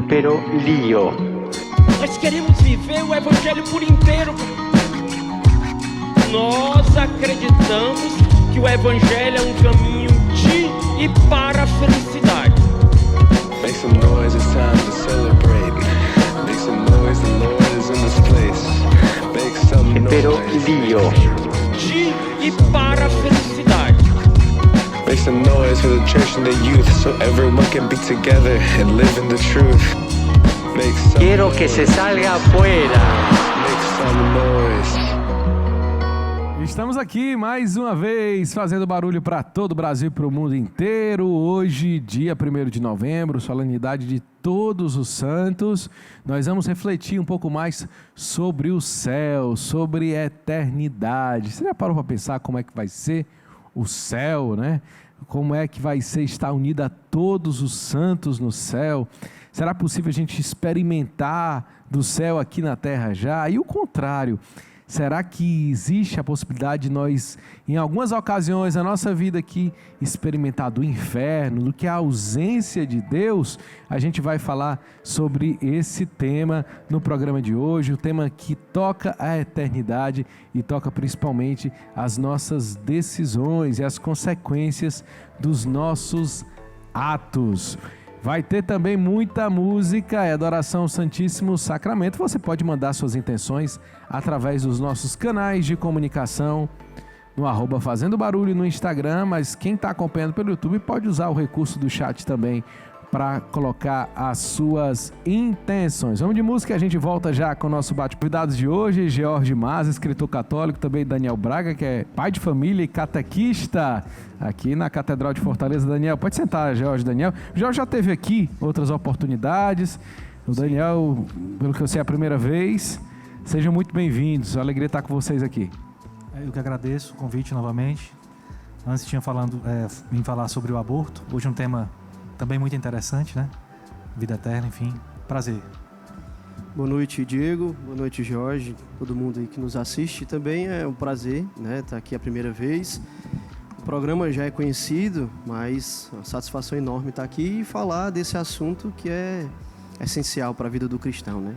Pero lío. Nós queremos viver o Evangelho por inteiro. Nós acreditamos que o Evangelho é um caminho de e para a felicidade. Make some noise, it's time to celebrate. Make some noise, the Lord is in this place. Make some Pero noise. lío. De e para a felicidade. Make some noise for the church and the youth, so everyone can be together and live in the truth. Make some Quiero que se salga afuera. Make some noise. Estamos aqui mais uma vez fazendo barulho para todo o Brasil e para o mundo inteiro. Hoje, dia 1º de novembro, solenidade de Todos os Santos. Nós vamos refletir um pouco mais sobre o céu, sobre a eternidade. Você já parou para pensar como é que vai ser o céu, né? Como é que vai ser estar unido a todos os santos no céu? Será possível a gente experimentar do céu aqui na terra já? E o contrário, será que existe a possibilidade de nós, em algumas ocasiões da nossa vida aqui, experimentar do inferno, do que é a ausência de Deus? A gente vai falar sobre esse tema no programa de hoje, o tema que toca a eternidade e toca principalmente as nossas decisões e as consequências dos nossos atos. Vai ter também muita música e adoração ao Santíssimo Sacramento. Você pode mandar suas intenções através dos nossos canais de comunicação no @Fazendo Barulho no Instagram, mas quem está acompanhando pelo YouTube pode usar o recurso do chat também para colocar as suas intenções. Vamos de música e a gente volta já com o nosso bate-convidados de hoje, George Mas, escritor católico, também Daniel Braga, que é pai de família e catequista aqui na Catedral de Fortaleza. Daniel, pode sentar, George. Daniel, o George já esteve aqui outras oportunidades. O Daniel, pelo que eu sei, é a primeira vez. Sejam muito bem-vindos, a alegria estar com vocês aqui. Eu que agradeço o convite novamente. Antes tinha vim falar sobre o aborto, hoje um tema também muito interessante, né? Vida eterna, enfim. Prazer. Boa noite, Diego. Boa noite, Jorge. Todo mundo aí que nos assiste. Também é um prazer, né? Estar aqui a primeira vez. O programa já é conhecido, mas é uma satisfação enorme estar aqui e falar desse assunto que é essencial para a vida do cristão, né?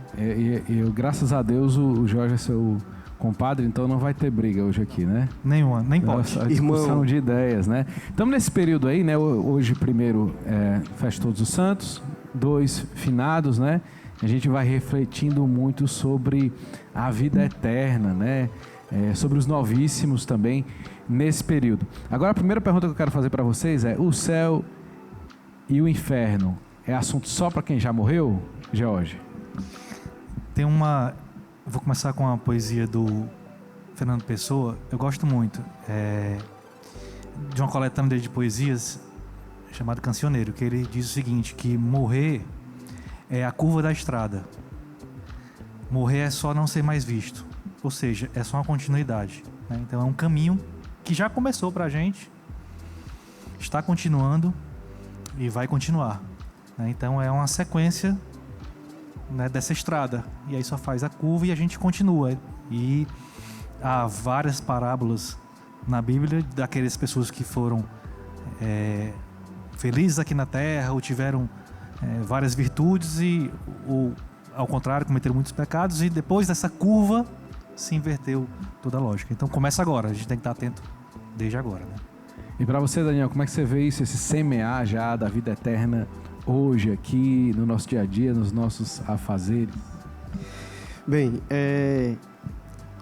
Graças a Deus, o Jorge é seu compadre, então não vai ter briga hoje aqui, né? Nenhuma, nem pode. Discussão de ideias, né? Estamos nesse período aí, né? Hoje, primeiro, festa Todos os Santos, 2 finados, né? A gente vai refletindo muito sobre a vida eterna, né? Sobre os novíssimos também nesse período. Agora, a primeira pergunta que eu quero fazer para vocês é: o céu e o inferno é assunto só para quem já morreu, George? Vou começar com a poesia do Fernando Pessoa. Eu gosto muito de uma coletânea de poesias chamada Cancioneiro, que ele diz o seguinte, que morrer é a curva da estrada. Morrer é só não ser mais visto. Ou seja, é só uma continuidade, né? Então é um caminho que já começou pra gente, está continuando e vai continuar, né? Então é uma sequência, né, dessa estrada, e aí só faz a curva e a gente continua. E há várias parábolas na Bíblia daquelas pessoas que foram felizes aqui na terra ou tiveram várias virtudes ou ao contrário, cometeram muitos pecados, e depois dessa curva se inverteu toda a lógica. Então começa agora, a gente tem que estar atento desde agora, né? E para você, Daniel, como é que você vê isso, esse semear já da vida eterna hoje aqui no nosso dia a dia, nos nossos afazeres? Bem,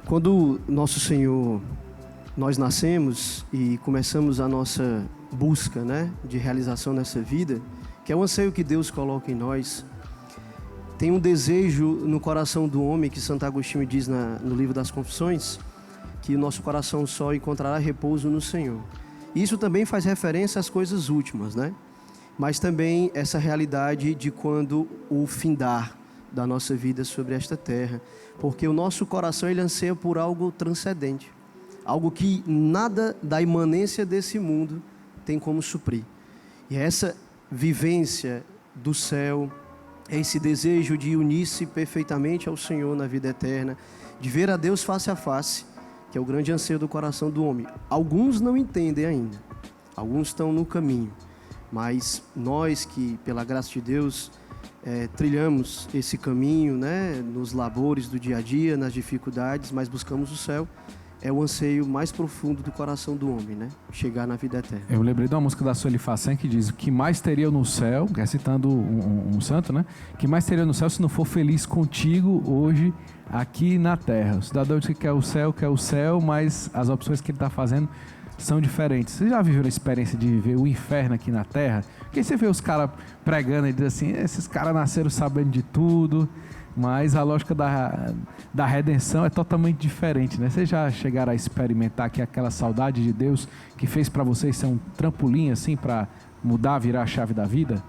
quando nosso Senhor, nós nascemos e começamos a nossa busca, né, de realização nessa vida, que é o anseio que Deus coloca em nós, tem um desejo no coração do homem, que Santo Agostinho diz no livro das Confissões, que o nosso coração só encontrará repouso no Senhor. Isso também faz referência às coisas últimas, né? Mas também essa realidade de quando o findar da nossa vida sobre esta terra, porque o nosso coração ele anseia por algo transcendente, algo que nada da imanência desse mundo tem como suprir. E essa vivência do céu, esse desejo de unir-se perfeitamente ao Senhor na vida eterna, de ver a Deus face a face, que é o grande anseio do coração do homem. Alguns não entendem ainda, alguns estão no caminho, mas nós que, pela graça de Deus, trilhamos esse caminho, né, nos labores do dia a dia, nas dificuldades, mas buscamos o céu. É o anseio mais profundo do coração do homem, né? Chegar na vida eterna. Eu lembrei de uma música da Sueli Facen que diz: o que mais teria no céu, citando um santo, né? Que mais teria no céu se não for feliz contigo hoje aqui na terra. O cidadão diz que quer o céu, mas as opções que ele está fazendo são diferentes. Você já viveu a experiência de viver o inferno aqui na terra? Porque você vê os caras pregando e diz assim: esses caras nasceram sabendo de tudo. Mas a lógica da redenção é totalmente diferente, né? Vocês já chegaram a experimentar que aquela saudade de Deus que fez para vocês ser um trampolim assim para mudar, virar a chave da vida?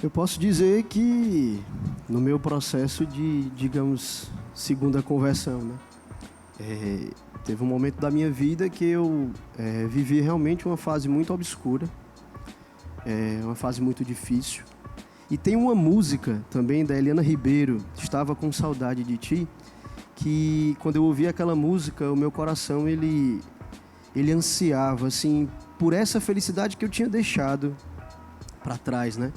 Eu posso dizer que no meu processo de, digamos, segunda conversão, né? Teve um momento da minha vida que eu vivi realmente uma fase muito obscura, uma fase muito difícil. E tem uma música também da Eliana Ribeiro, Estava com Saudade de Ti, que quando eu ouvi aquela música, o meu coração ele ansiava assim por essa felicidade que eu tinha deixado para trás, né?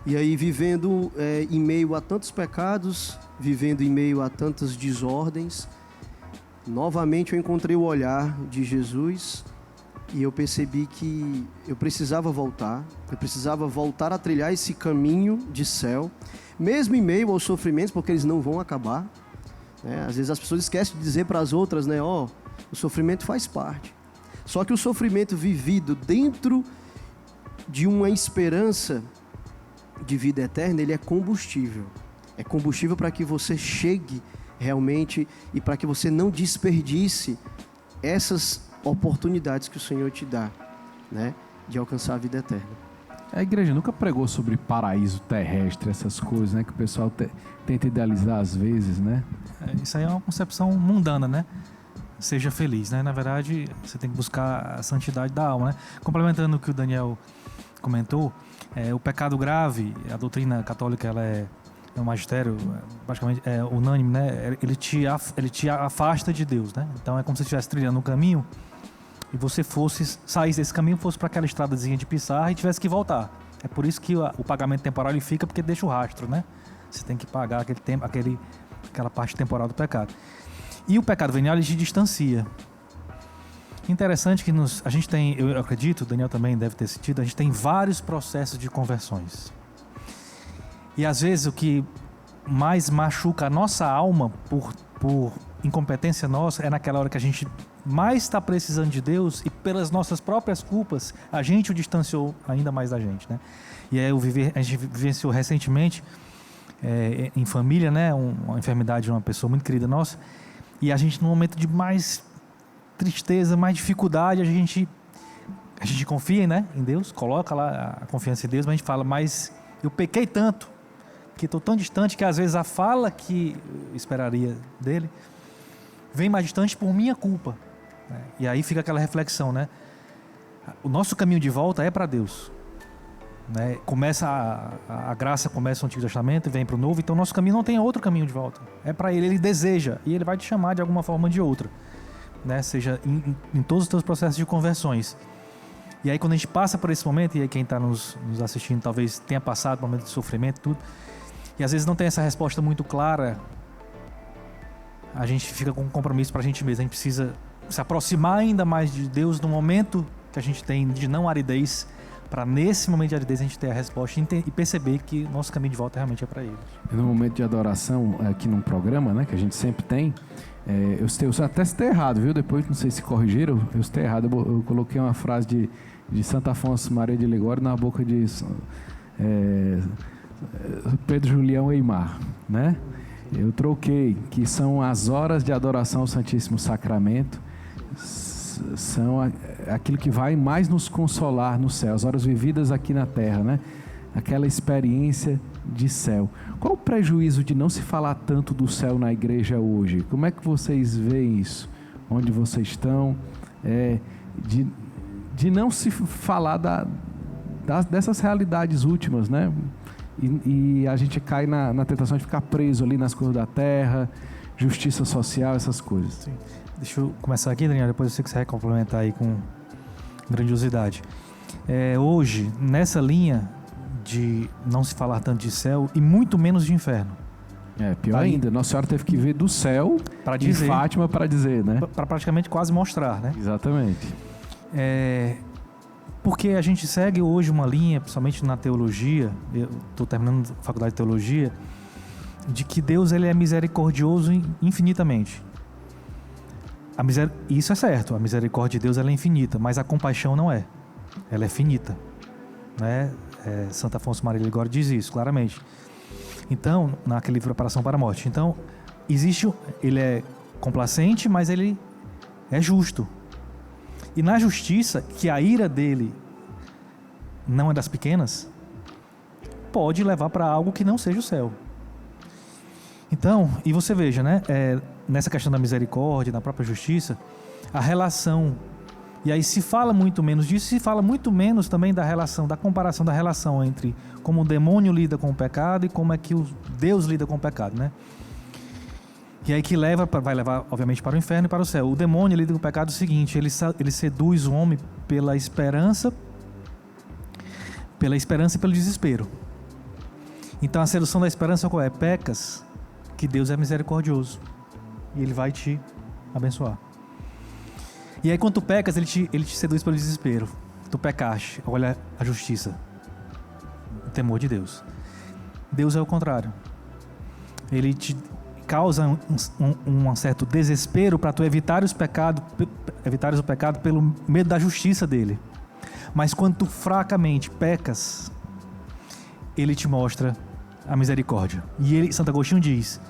E aí vivendo em meio a tantos pecados, vivendo em meio a tantas desordens, novamente eu encontrei o olhar de Jesus. E eu percebi que eu precisava voltar a trilhar esse caminho de céu, mesmo em meio aos sofrimentos, porque eles não vão acabar, né? Às vezes as pessoas esquecem de dizer para as outras, né? O sofrimento faz parte. Só que o sofrimento vivido dentro de uma esperança de vida eterna, ele é combustível. É combustível para que você chegue realmente e para que você não desperdice essas oportunidades que o Senhor te dá, né, de alcançar a vida eterna. A igreja nunca pregou sobre paraíso terrestre, essas coisas, né, que o pessoal tenta idealizar às vezes, né? Isso aí é uma concepção mundana, né? Seja feliz, né? Na verdade, você tem que buscar a santidade da alma, né? Complementando o que o Daniel comentou, o pecado grave, a doutrina católica, ela é um magistério praticamente unânime, né? Ele te afasta de Deus, né? Então é como se você estivesse trilhando um caminho e você saísse desse caminho, fosse para aquela estradazinha de pissarra e tivesse que voltar. É por isso que o pagamento temporal ele fica, porque deixa o rastro, né? Você tem que pagar aquela parte temporal do pecado. E o pecado venial, ele te distancia. Interessante que a gente tem, eu acredito, o Daniel também deve ter sentido, a gente tem vários processos de conversões. E às vezes o que mais machuca a nossa alma por incompetência nossa é naquela hora que a gente mais está precisando de Deus e pelas nossas próprias culpas a gente o distanciou ainda mais da gente, né? E aí a gente vivenciou recentemente em família, né, uma enfermidade de uma pessoa muito querida nossa, e a gente num momento de mais tristeza, mais dificuldade, a gente confia, né, em Deus, coloca lá a confiança em Deus, mas a gente fala, mas eu pequei tanto que estou tão distante que às vezes a fala que eu esperaria dele vem mais distante por minha culpa, né? E aí fica aquela reflexão, né? O nosso caminho de volta é para Deus, né? Começa a graça, começa o Antigo Testamento e vem para o Novo, então o nosso caminho não tem outro caminho de volta, é para Ele deseja e Ele vai te chamar de alguma forma ou de outra, né? Seja em todos os teus processos de conversões. E aí quando a gente passa por esse momento, e aí quem está nos assistindo talvez tenha passado por um momento de sofrimento, tudo, e às vezes não tem essa resposta muito clara, a gente fica com um compromisso para a gente mesmo. A gente precisa se aproximar ainda mais de Deus no momento que a gente tem de não aridez, para nesse momento de aridez a gente ter a resposta e perceber que o nosso caminho de volta realmente é para Ele. No momento de adoração aqui num programa, né, que a gente sempre tem, eu até citei errado, viu? Depois não sei se corrigiram, eu citei errado. Eu coloquei uma frase de Santo Afonso Maria de Ligório na boca de Pedro Julião Eimar, né? Eu troquei, que são as horas de adoração ao Santíssimo Sacramento, são aquilo que vai mais nos consolar no céu, as horas vividas aqui na terra, né? Aquela experiência de céu. Qual o prejuízo de não se falar tanto do céu na igreja hoje? Como é que vocês veem isso? Onde vocês estão? De não se falar dessas realidades últimas, né? E a gente cai na tentação de ficar preso ali nas coisas da terra, justiça social, essas coisas. Sim. Deixa eu começar aqui, Daniel, depois eu sei que você vai complementar aí com grandiosidade. Hoje, nessa linha de não se falar tanto de céu e muito menos de inferno. Pior ainda, Nossa Senhora teve que ver do céu de Fátima para dizer, né? Para praticamente quase mostrar, né? Exatamente. Porque a gente segue hoje uma linha, principalmente na teologia, eu estou terminando a faculdade de teologia, de que Deus ele é misericordioso infinitamente. Isso é certo, a misericórdia de Deus ela é infinita, mas a compaixão não é. Ela é finita. Né? Santo Afonso Maria Ligório diz isso claramente. Então, naquele livro Preparação para a Morte. Então, ele é complacente, mas ele é justo. E na justiça, que a ira dele não é das pequenas, pode levar para algo que não seja o céu. Então, e você veja, né? Nessa questão da misericórdia, da própria justiça, a relação, e aí se fala muito menos disso, se fala muito menos também da relação, da comparação da relação entre como o demônio lida com o pecado e como é que Deus lida com o pecado, né? E aí que vai levar, obviamente, para o inferno e para o céu. O demônio lida com o pecado seguinte, ele seduz o homem pela esperança e pelo desespero. Então a sedução da esperança qual é? Pecas, que Deus é misericordioso e Ele vai te abençoar. E aí quando tu pecas, Ele te seduz pelo desespero. Tu pecaste, olha a justiça, o temor de Deus. Deus é o contrário. Ele te causa um certo desespero para tu evitares o pecado pelo medo da justiça dele. Mas quando tu fracamente pecas, Ele te mostra a misericórdia. E Santo Agostinho diz: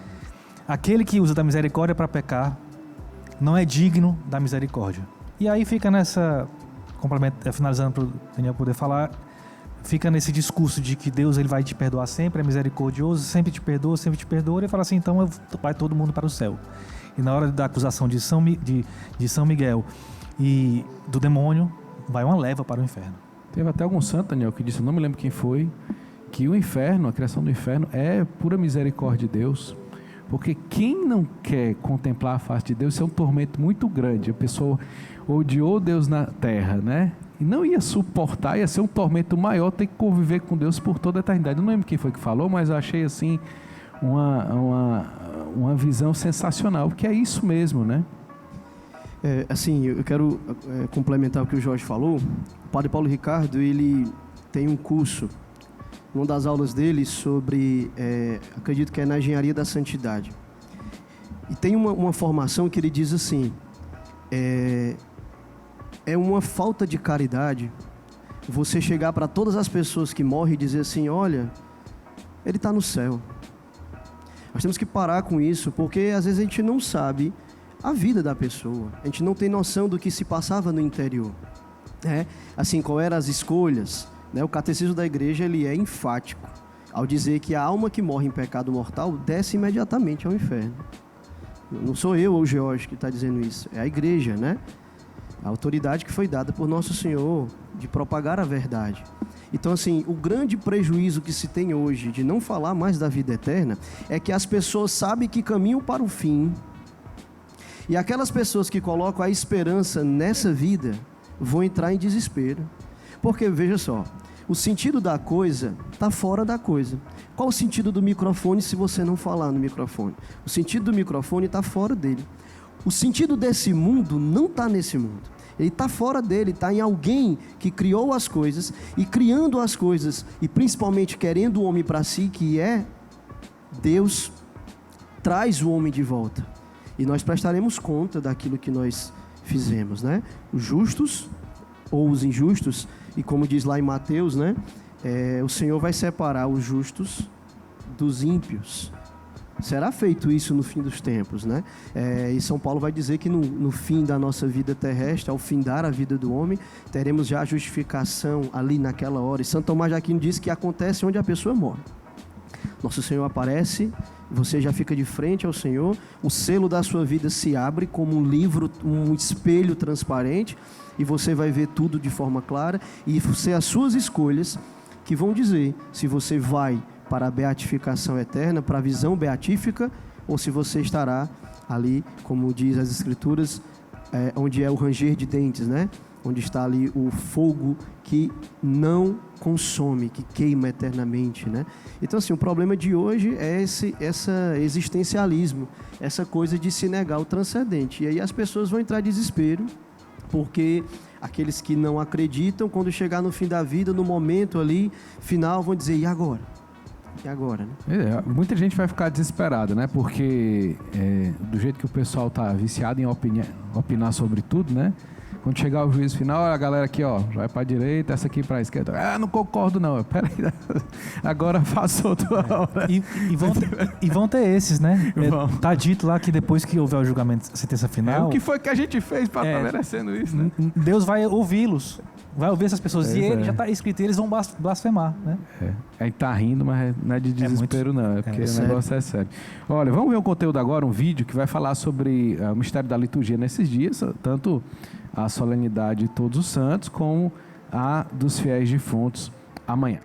aquele que usa da misericórdia para pecar não é digno da misericórdia. E aí fica finalizando para o Daniel poder falar, fica nesse discurso de que Deus ele vai te perdoar sempre, é misericordioso, sempre te perdoa, e fala assim, então vai todo mundo para o céu. E na hora da acusação de São Miguel e do demônio, vai uma leva para o inferno. Teve até algum santo, Daniel, que disse, eu não me lembro quem foi, que o inferno, a criação do inferno, é pura misericórdia de Deus. Porque quem não quer contemplar a face de Deus, isso é um tormento muito grande. A pessoa odiou Deus na terra, né? E não ia suportar, ia ser um tormento maior ter que conviver com Deus por toda a eternidade. Eu não lembro quem foi que falou, mas eu achei assim uma visão sensacional, porque é isso mesmo, né? Assim, eu quero complementar o que o Jorge falou. O Padre Paulo Ricardo, ele tem um curso, uma das aulas dele sobre, acredito que é na engenharia da santidade. E tem uma formação que ele diz assim, é uma falta de caridade você chegar para todas as pessoas que morrem e dizer assim, olha, ele está no céu. Nós temos que parar com isso, porque às vezes a gente não sabe a vida da pessoa, a gente não tem noção do que se passava no interior, assim, qual eram as escolhas, né? O catecismo da igreja ele é enfático ao dizer que a alma que morre em pecado mortal desce imediatamente ao inferno. Não sou eu ou o George que está dizendo isso, é a igreja, né? A autoridade que foi dada por Nosso Senhor de propagar a verdade. Então, assim, o grande prejuízo que se tem hoje de não falar mais da vida eterna é que as pessoas sabem que caminham para o fim. E aquelas pessoas que colocam a esperança nessa vida vão entrar em desespero. Porque, veja só, o sentido da coisa está fora da coisa. Qual o sentido do microfone se você não falar no microfone? O sentido do microfone está fora dele. O sentido desse mundo não está nesse mundo. Ele está fora dele, está em alguém que criou as coisas e criando as coisas e principalmente querendo o homem para si, que é Deus, traz o homem de volta. E nós prestaremos conta daquilo que nós fizemos, né? Os justos ou os injustos, e como diz lá em Mateus, né? O Senhor vai separar os justos dos ímpios. Será feito isso no fim dos tempos, né? E São Paulo vai dizer que no fim da nossa vida terrestre, ao findar a vida do homem, teremos já a justificação ali naquela hora. E Santo Tomás de Aquino diz que acontece onde a pessoa morre. Nosso Senhor aparece, você já fica de frente ao Senhor, o selo da sua vida se abre como um livro, um espelho transparente, e você vai ver tudo de forma clara, e ser as suas escolhas que vão dizer se você vai para a beatificação eterna, para a visão beatífica, ou se você estará ali, como diz as Escrituras, onde é o ranger de dentes, né? onde está ali o fogo que não consome, que queima eternamente, né? Então, assim, o problema de hoje é esse existencialismo, essa coisa de se negar o transcendente. E aí as pessoas vão entrar em desespero, porque aqueles que não acreditam, quando chegar no fim da vida, no momento ali final, vão dizer, e agora? E agora, né? Muita gente vai ficar desesperada, né? Porque do jeito que o pessoal tá viciado em opinar sobre tudo, né? Quando chegar o juízo final, a galera aqui, ó, vai pra direita, essa aqui pra esquerda. Ah, não concordo não. Peraí, agora faça outra hora. E vão ter esses, né? Tá dito lá que depois que houver o julgamento, sentença final... o que foi que a gente fez pra estar merecendo isso, né? Deus vai ouvi-los. Vai ouvir essas pessoas. E ele já está escrito, eles vão blasfemar, né? Aí tá rindo, mas não é de desespero, não. É porque o negócio é sério. Olha, vamos ver um conteúdo agora, um vídeo que vai falar sobre o mistério da liturgia nesses dias, tanto a solenidade de Todos os Santos, como a dos fiéis defuntos amanhã.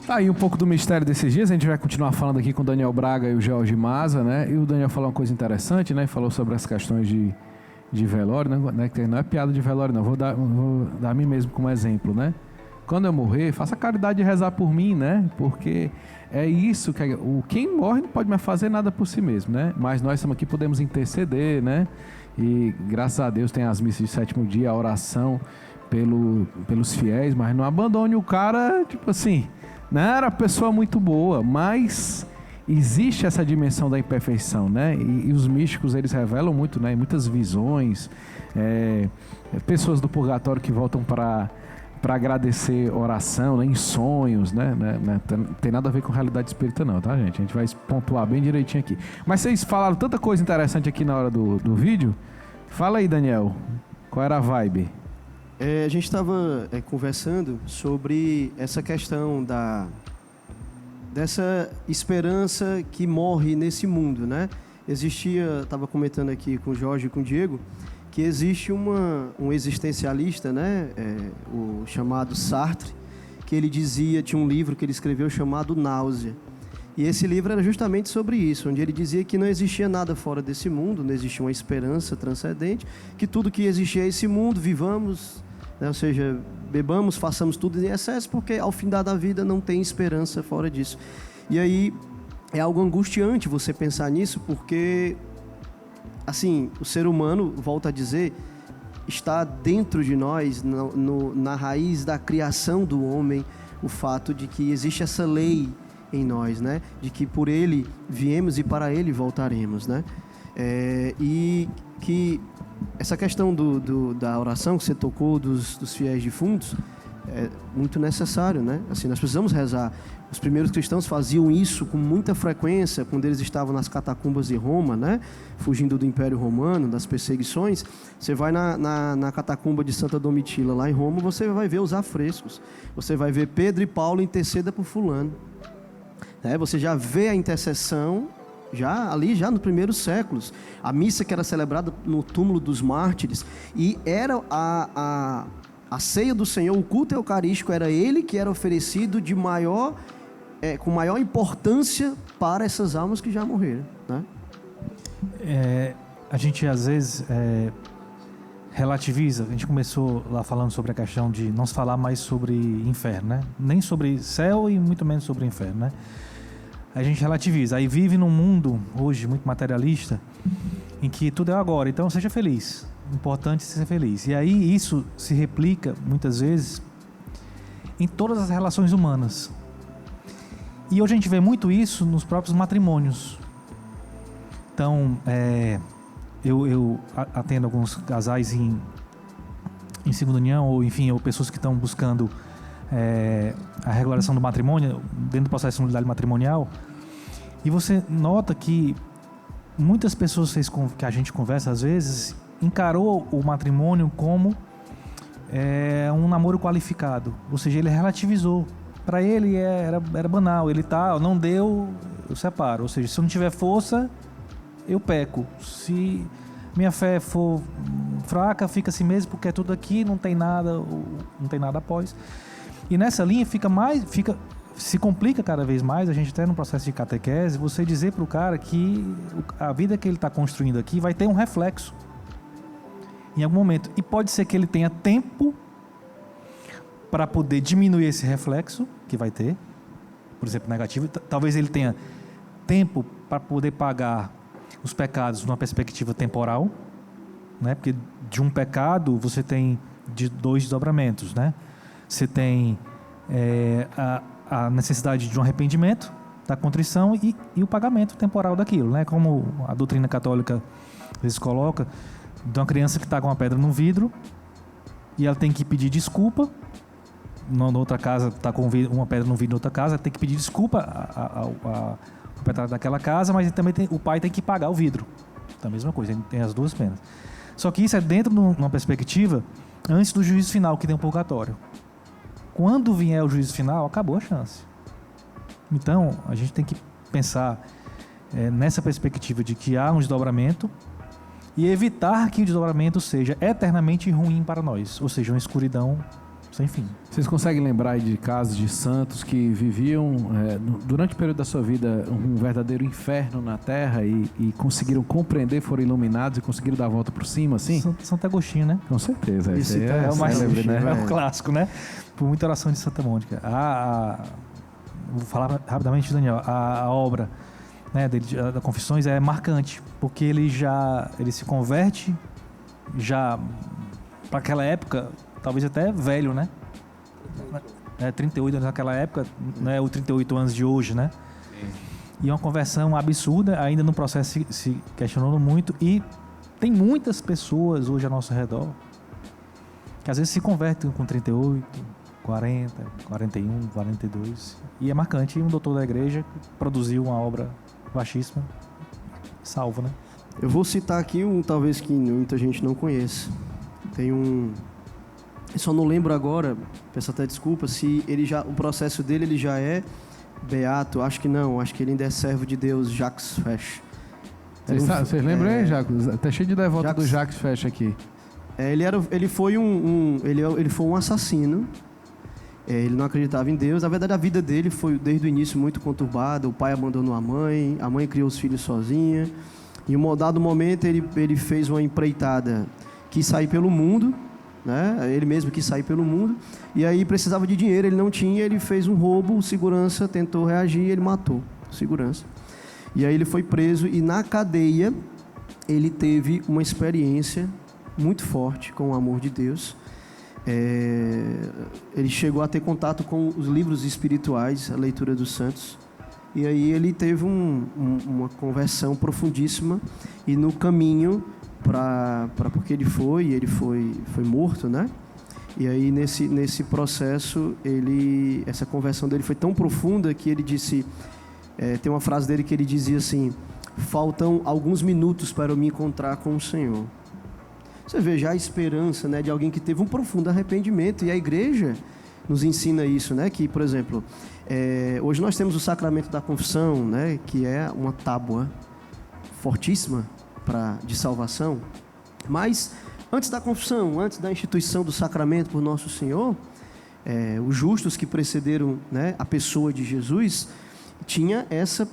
Tá aí um pouco do mistério desses dias. A gente vai continuar falando aqui com o Daniel Braga e o Jorge Maza, né? E o Daniel falou uma coisa interessante, né? Falou sobre as questões de velório, né? Que não é piada de velório, não. Vou dar a mim mesmo como exemplo, né? Quando eu morrer, faça a caridade de rezar por mim, né? Porque é isso que quem morre não pode mais fazer nada por si mesmo, né? Mas nós estamos aqui, podemos interceder, né? E graças a Deus tem as missas de sétimo dia, a oração pelos fiéis, mas não abandone o cara, tipo assim, não era pessoa muito boa, mas existe essa dimensão da imperfeição, né? E os místicos, eles revelam muito, né? Muitas visões, pessoas do purgatório que voltam para agradecer oração, né? Em sonhos, né? Não tem nada a ver com realidade espírita não, tá, gente? A gente vai pontuar bem direitinho aqui. Mas vocês falaram tanta coisa interessante aqui na hora do vídeo. Fala aí, Daniel, qual era a vibe? A gente estava conversando sobre essa questão dessa esperança que morre nesse mundo, né? Estava comentando aqui com o Jorge e com o Diego, que existe um existencialista, né? O chamado Sartre, que ele dizia, tinha um livro que ele escreveu chamado Náusea. E esse livro era justamente sobre isso, onde ele dizia que não existia nada fora desse mundo, não existia uma esperança transcendente, que tudo que existia é esse mundo, vivamos, né? Ou seja, bebamos, façamos tudo em excesso, porque ao fim da vida não tem esperança fora disso. E aí é algo angustiante você pensar nisso, porque, assim, o ser humano, volto a dizer, está dentro de nós, na raiz da criação do homem, o fato de que existe essa lei em nós, né? De que por ele viemos e para ele voltaremos, né? E que essa questão da oração que você tocou dos fiéis defuntos é muito necessário, né? Assim, nós precisamos rezar. Os primeiros cristãos faziam isso com muita frequência quando eles estavam nas catacumbas de Roma, né? Fugindo do Império Romano, das perseguições. Você vai na catacumba de Santa Domitila, lá em Roma, você vai ver os afrescos. Você vai ver Pedro e Paulo interceda por fulano. Você já vê a intercessão já nos primeiros séculos. A missa que era celebrada no túmulo dos mártires, e era a ceia do Senhor, o culto eucarístico, era ele que era oferecido com maior importância para essas almas que já morreram, né? A gente às vezes relativiza. A gente começou lá falando sobre a questão de não se falar mais sobre inferno, né? Nem sobre céu e muito menos sobre inferno, né? A gente relativiza. Aí vive num mundo hoje muito materialista, em que tudo é agora, então seja feliz. O importante é ser feliz. E aí isso se replica muitas vezes em todas as relações humanas. E hoje a gente vê muito isso nos próprios matrimônios. Então, eu atendo alguns casais em segunda união, ou enfim, ou pessoas que estão buscando a regulação do matrimônio, dentro do processo de nulidade matrimonial. E você nota que muitas pessoas que a gente conversa às vezes encarou o matrimônio como um namoro qualificado, ou seja, ele relativizou. Para ele era banal, ele não deu, eu separo, ou seja, se eu não tiver força, eu peco. Se minha fé for fraca, fica assim mesmo, porque é tudo aqui, não tem nada após. E nessa linha se complica cada vez mais. A gente até no processo de catequese, você dizer para o cara que a vida que ele está construindo aqui vai ter um reflexo em algum momento, e pode ser que ele tenha tempo para poder diminuir esse reflexo que vai ter, por exemplo, negativo. Talvez ele tenha tempo para poder pagar os pecados numa perspectiva temporal, né? Porque de um pecado você tem de 2 desdobramentos, né? Você tem a necessidade de um arrependimento, da contrição e o pagamento temporal daquilo, né? Como a doutrina católica às vezes coloca, de uma criança que está com uma pedra no vidro e ela tem que pedir desculpa. Na outra casa está com uma pedra no vidro, na outra casa tem que pedir desculpa ao proprietário daquela casa, mas também o pai tem que pagar o vidro. Então, a mesma coisa, ele tem as duas penas. Só que isso é dentro de uma perspectiva antes do juízo final, que tem um purgatório. Quando vier o juízo final, acabou a chance. Então, a gente tem que pensar nessa perspectiva de que há um desdobramento e evitar que o desdobramento seja eternamente ruim para nós, ou seja, uma escuridão sem fim. Vocês conseguem lembrar de casos de santos que viviam durante o período da sua vida um verdadeiro inferno na Terra e conseguiram compreender, foram iluminados e conseguiram dar a volta por cima, assim? Santo Agostinho, né? Com certeza. Isso é o mais célebre, né? É o clássico, né? Por muita oração de Santa Mônica. Vou falar rapidamente, Daniel. A obra, né, da Confissões é marcante, porque ele se converte já para aquela época, talvez até velho, né? 38 anos naquela época, não é o 38 anos de hoje, né? E uma conversão absurda, ainda no processo se questionando muito. E tem muitas pessoas hoje ao nosso redor que às vezes se convertem com 38, 40, 41, 42. E é marcante. E um doutor da igreja que produziu uma obra vastíssima, salvo, né? Eu vou citar aqui um talvez que muita gente não conheça. Tem um... Eu só não lembro agora, peço até desculpa, se o processo dele ele já é beato. Acho que não, acho que ele ainda é servo de Deus, Jacques Fesch. Vocês lembram aí, Jacques? Tá cheio de devoto do Jacques Fesch aqui. Ele foi um assassino. Ele não acreditava em Deus. Na verdade, a vida dele foi desde o início muito conturbada. O pai abandonou a mãe criou os filhos sozinha. Em um dado momento, ele fez uma empreitada, quis sair pelo mundo, né? Ele mesmo quis sair pelo mundo. E aí precisava de dinheiro, ele não tinha, ele fez um roubo, o segurança tentou reagir e ele matou o segurança. E aí ele foi preso e na cadeia ele teve uma experiência muito forte com o amor de Deus. Ele chegou a ter contato com os livros espirituais, a leitura dos santos. E aí ele teve uma conversão profundíssima. E no caminho, porque ele foi morto, né? E aí nesse processo, essa conversão dele foi tão profunda que ele disse... tem uma frase dele que ele dizia assim: faltam alguns minutos para eu me encontrar com o Senhor. Você vê já a esperança, né, de alguém que teve um profundo arrependimento. E a igreja nos ensina isso, né? Que, por exemplo, hoje nós temos o sacramento da confissão, né? Que é uma tábua fortíssima de salvação. Mas antes da confissão, antes da instituição do sacramento por Nosso Senhor, os justos que precederam, né, a pessoa de Jesus tinha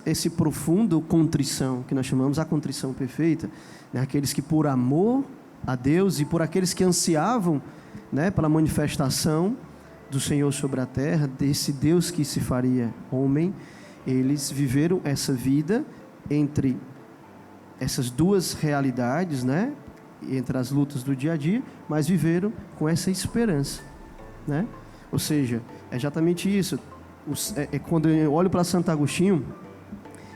esse profundo contrição, que nós chamamos a contrição perfeita, né? Aqueles que por amor a Deus e por aqueles que ansiavam, né, pela manifestação do Senhor sobre a terra, desse Deus que se faria homem, eles viveram essa vida entre essas duas realidades, né, entre as lutas do dia a dia, mas viveram com essa esperança, né? Ou seja, é exatamente isso. Quando eu olho para Santo Agostinho,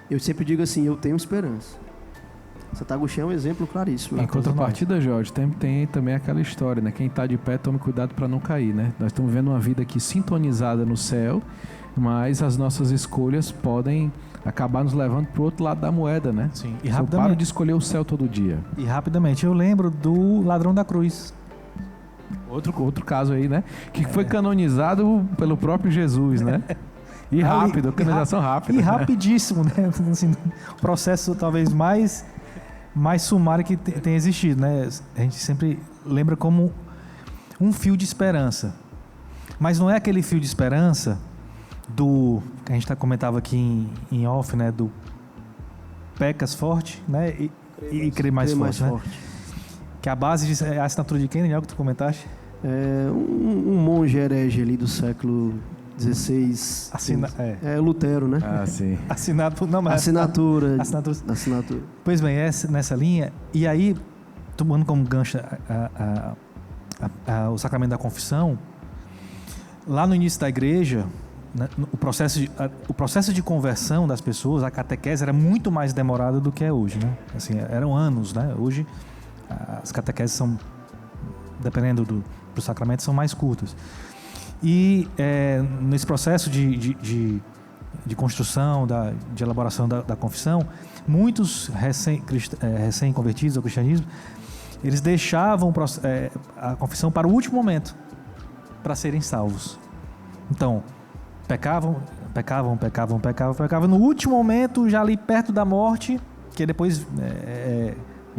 eu sempre digo assim: eu tenho esperança. Santo Agostinho é um exemplo claríssimo. Em contrapartida, Jorge, tem também aquela história, né? Quem está de pé, tome cuidado para não cair, né? Nós estamos vendo uma vida aqui sintonizada no céu, mas as nossas escolhas podem acabar nos levando para o outro lado da moeda, né? Sim. E rapidamente. Eu paro de escolher o céu todo dia. E rapidamente, eu lembro do Ladrão da Cruz. Outro caso aí, né? Que foi canonizado pelo próprio Jesus, né? E rápido, canonização rápida. E rapidíssimo, né? Assim, o processo talvez mais sumário que tem existido, né? A gente sempre lembra como um fio de esperança. Mas não é aquele fio de esperança que a gente comentava aqui em off, né? Do pecas forte, né? E crer mais forte, né? Que a base é a assinatura de quem, Daniel, que tu comentaste? Um monge herege ali do século XVI. Lutero, né? Ah, sim. Assinatura. Pois bem, nessa linha. E aí, tomando como gancho o sacramento da confissão, lá no início da igreja, né, o processo de conversão das pessoas, a catequese era muito mais demorada do que é hoje, né? Assim, eram anos, né? Hoje as catequeses são, dependendo do sacramento, são mais curtas. E nesse processo de construção, de elaboração da confissão, muitos recém-convertidos ao cristianismo, eles deixavam a confissão para o último momento, para serem salvos. Então, pecavam. No último momento, já ali perto da morte, que depois,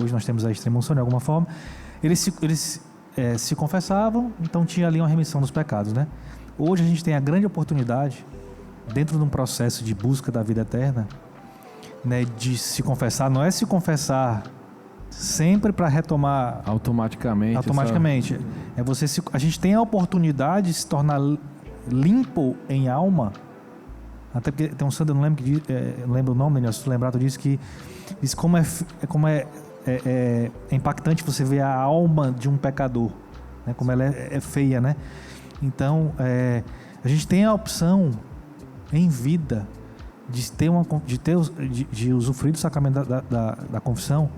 hoje nós temos a extrema-unção de alguma forma, eles se confessavam, então tinha ali uma remissão dos pecados, né? Hoje a gente tem a grande oportunidade, dentro de um processo de busca da vida eterna, né, de se confessar. Não é se confessar sempre para retomar automaticamente. A gente tem a oportunidade de se tornar limpo em alma. Até porque tem um santo, eu não lembro o nome, Daniel, se tu lembrar, tu disse que diz como é impactante você ver a alma de um pecador, né? Como ela é feia, né? Então, a gente tem a opção em vida de usufruir do sacramento da confissão,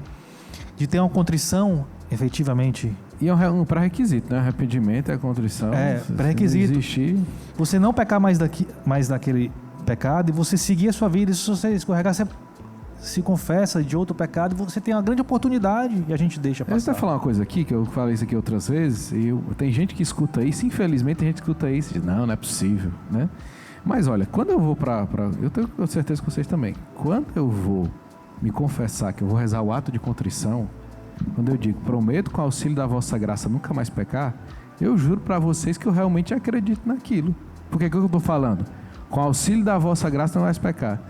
de ter uma contrição efetivamente. E é um pré-requisito, né? Arrependimento, contrição. Pré-requisito. Existir. Você não pecar mais daquele pecado e você seguir a sua vida. E se você escorregar, você se confessa de outro pecado, você tem uma grande oportunidade e a gente deixa passar. Eu vou falar uma coisa aqui, que eu falei isso aqui outras vezes, e tem gente que escuta isso, infelizmente tem gente que escuta isso e diz, não é possível, né? Mas olha, quando eu vou eu tenho certeza que vocês também, quando eu vou me confessar que eu vou rezar o ato de contrição, quando eu digo, prometo com o auxílio da vossa graça nunca mais pecar, eu juro para vocês que eu realmente acredito naquilo. Por que eu estou falando? Com o auxílio da vossa graça não mais pecar.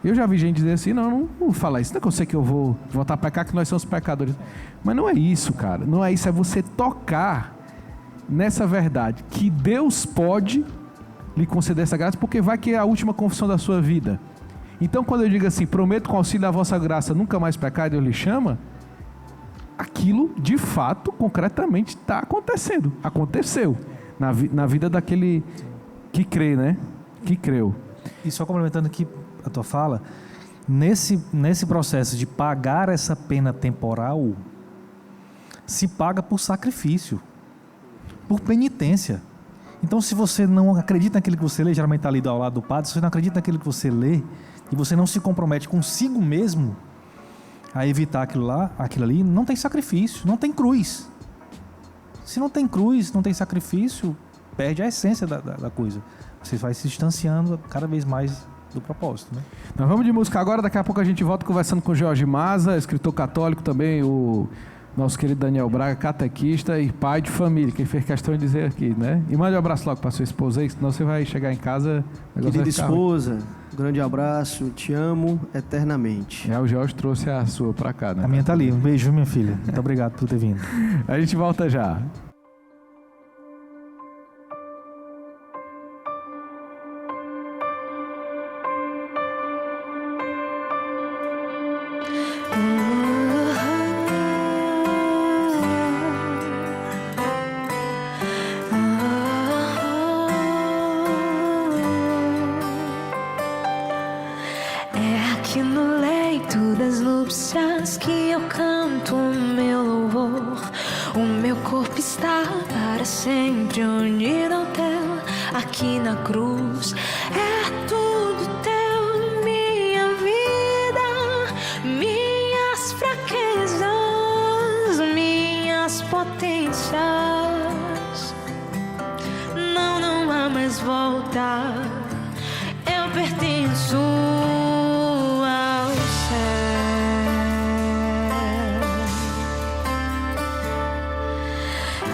Eu já vi gente dizer assim, não vou falar isso, não é que eu sei que eu vou voltar a pecar, que nós somos pecadores. Mas não é isso, cara, não é isso, é você tocar nessa verdade, que Deus pode lhe conceder essa graça, porque vai que é a última confissão da sua vida. Então quando eu digo assim, prometo com o auxílio da vossa graça nunca mais pecar, e Deus lhe chama, aquilo de fato, concretamente está acontecendo, aconteceu na vida daquele que crê, né, que creu. E só complementando aqui a tua fala, nesse processo de pagar essa pena temporal, se paga por sacrifício, por penitência. Então, se você não acredita naquilo que você lê, geralmente está ali ao lado do padre, se você não acredita naquilo que você lê e você não se compromete consigo mesmo a evitar aquilo ali, não tem sacrifício, não tem cruz. Se não tem cruz, não tem sacrifício, perde a essência da coisa. Você vai se distanciando cada vez mais do propósito, né? Nós vamos de música agora, daqui a pouco a gente volta conversando com o Jorge Maza, escritor católico também, o nosso querido Daniel Braga, catequista e pai de família, que fez questão de dizer aqui, né? E mande um abraço logo para sua esposa aí, senão você vai chegar em casa... Querida esposa, um grande abraço, te amo eternamente. O Jorge trouxe a sua para cá, né? A minha tá ali, um beijo, minha filha. Muito obrigado por ter vindo. A gente volta já. Aqui no leito das núpcias que eu canto o meu louvor. O meu corpo está para sempre unido ao teu. Aqui na cruz é tudo teu. Minha vida, minhas fraquezas, minhas potências. Não há mais volta. Eu pertenço ao céu.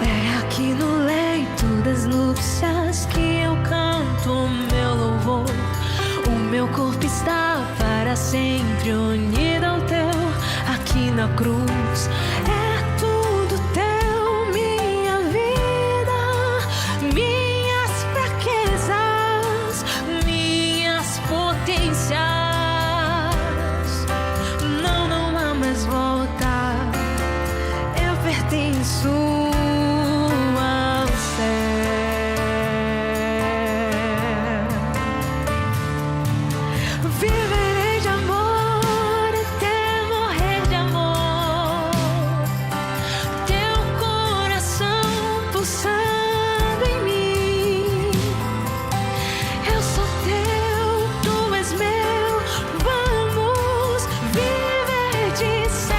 É aqui no leito das núpcias que eu canto o meu louvor. O meu corpo está para sempre unido ao teu. Aqui na cruz é tudo teu. Minha vida, minhas fraquezas, minhas potências. Não há mais volta. Eu pertenço ao céu. Viverei de amor até morrer de amor. Teu coração pulsando em mim. Eu sou teu, tu és meu. Vamos viver de céu.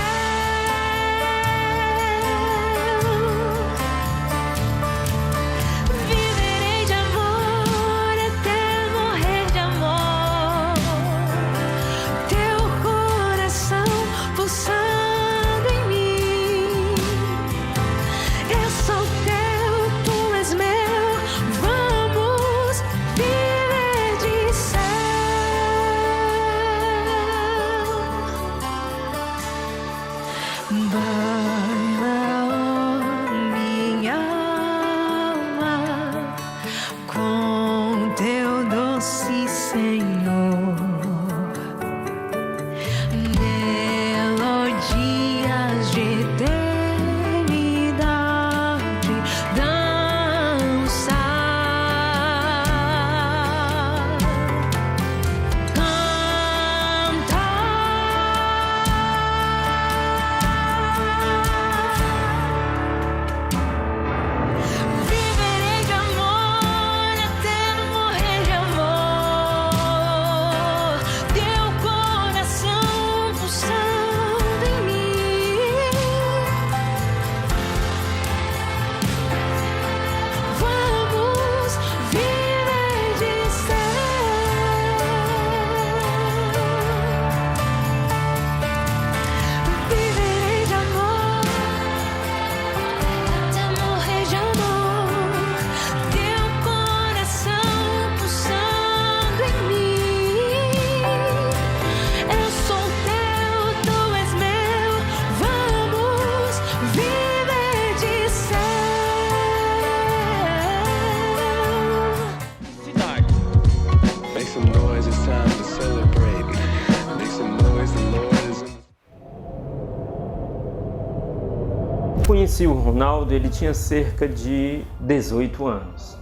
conheci o Ronaldo, ele tinha cerca de 18 anos.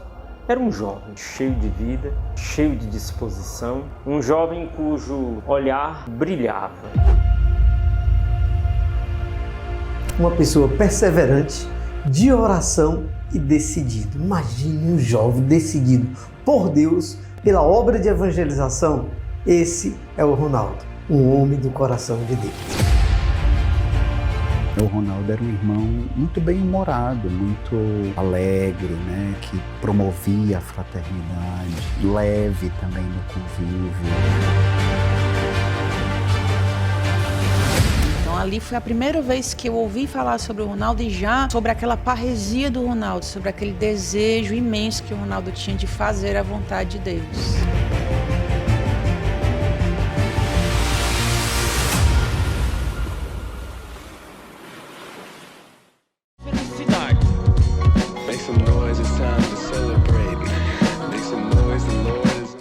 Era um jovem cheio de vida, cheio de disposição, um jovem cujo olhar brilhava. Uma pessoa perseverante, de oração e decidido. Imagine um jovem decidido por Deus, pela obra de evangelização. Esse é o Ronaldo, um homem do coração de Deus. O Ronaldo era um irmão muito bem-humorado, muito alegre, né? Que promovia a fraternidade, leve também no convívio. Então ali foi a primeira vez que eu ouvi falar sobre o Ronaldo e já sobre aquela parresia do Ronaldo, sobre aquele desejo imenso que o Ronaldo tinha de fazer a vontade de Deus. Make some noise, it's time to celebrate. Make some noise, the Lord is in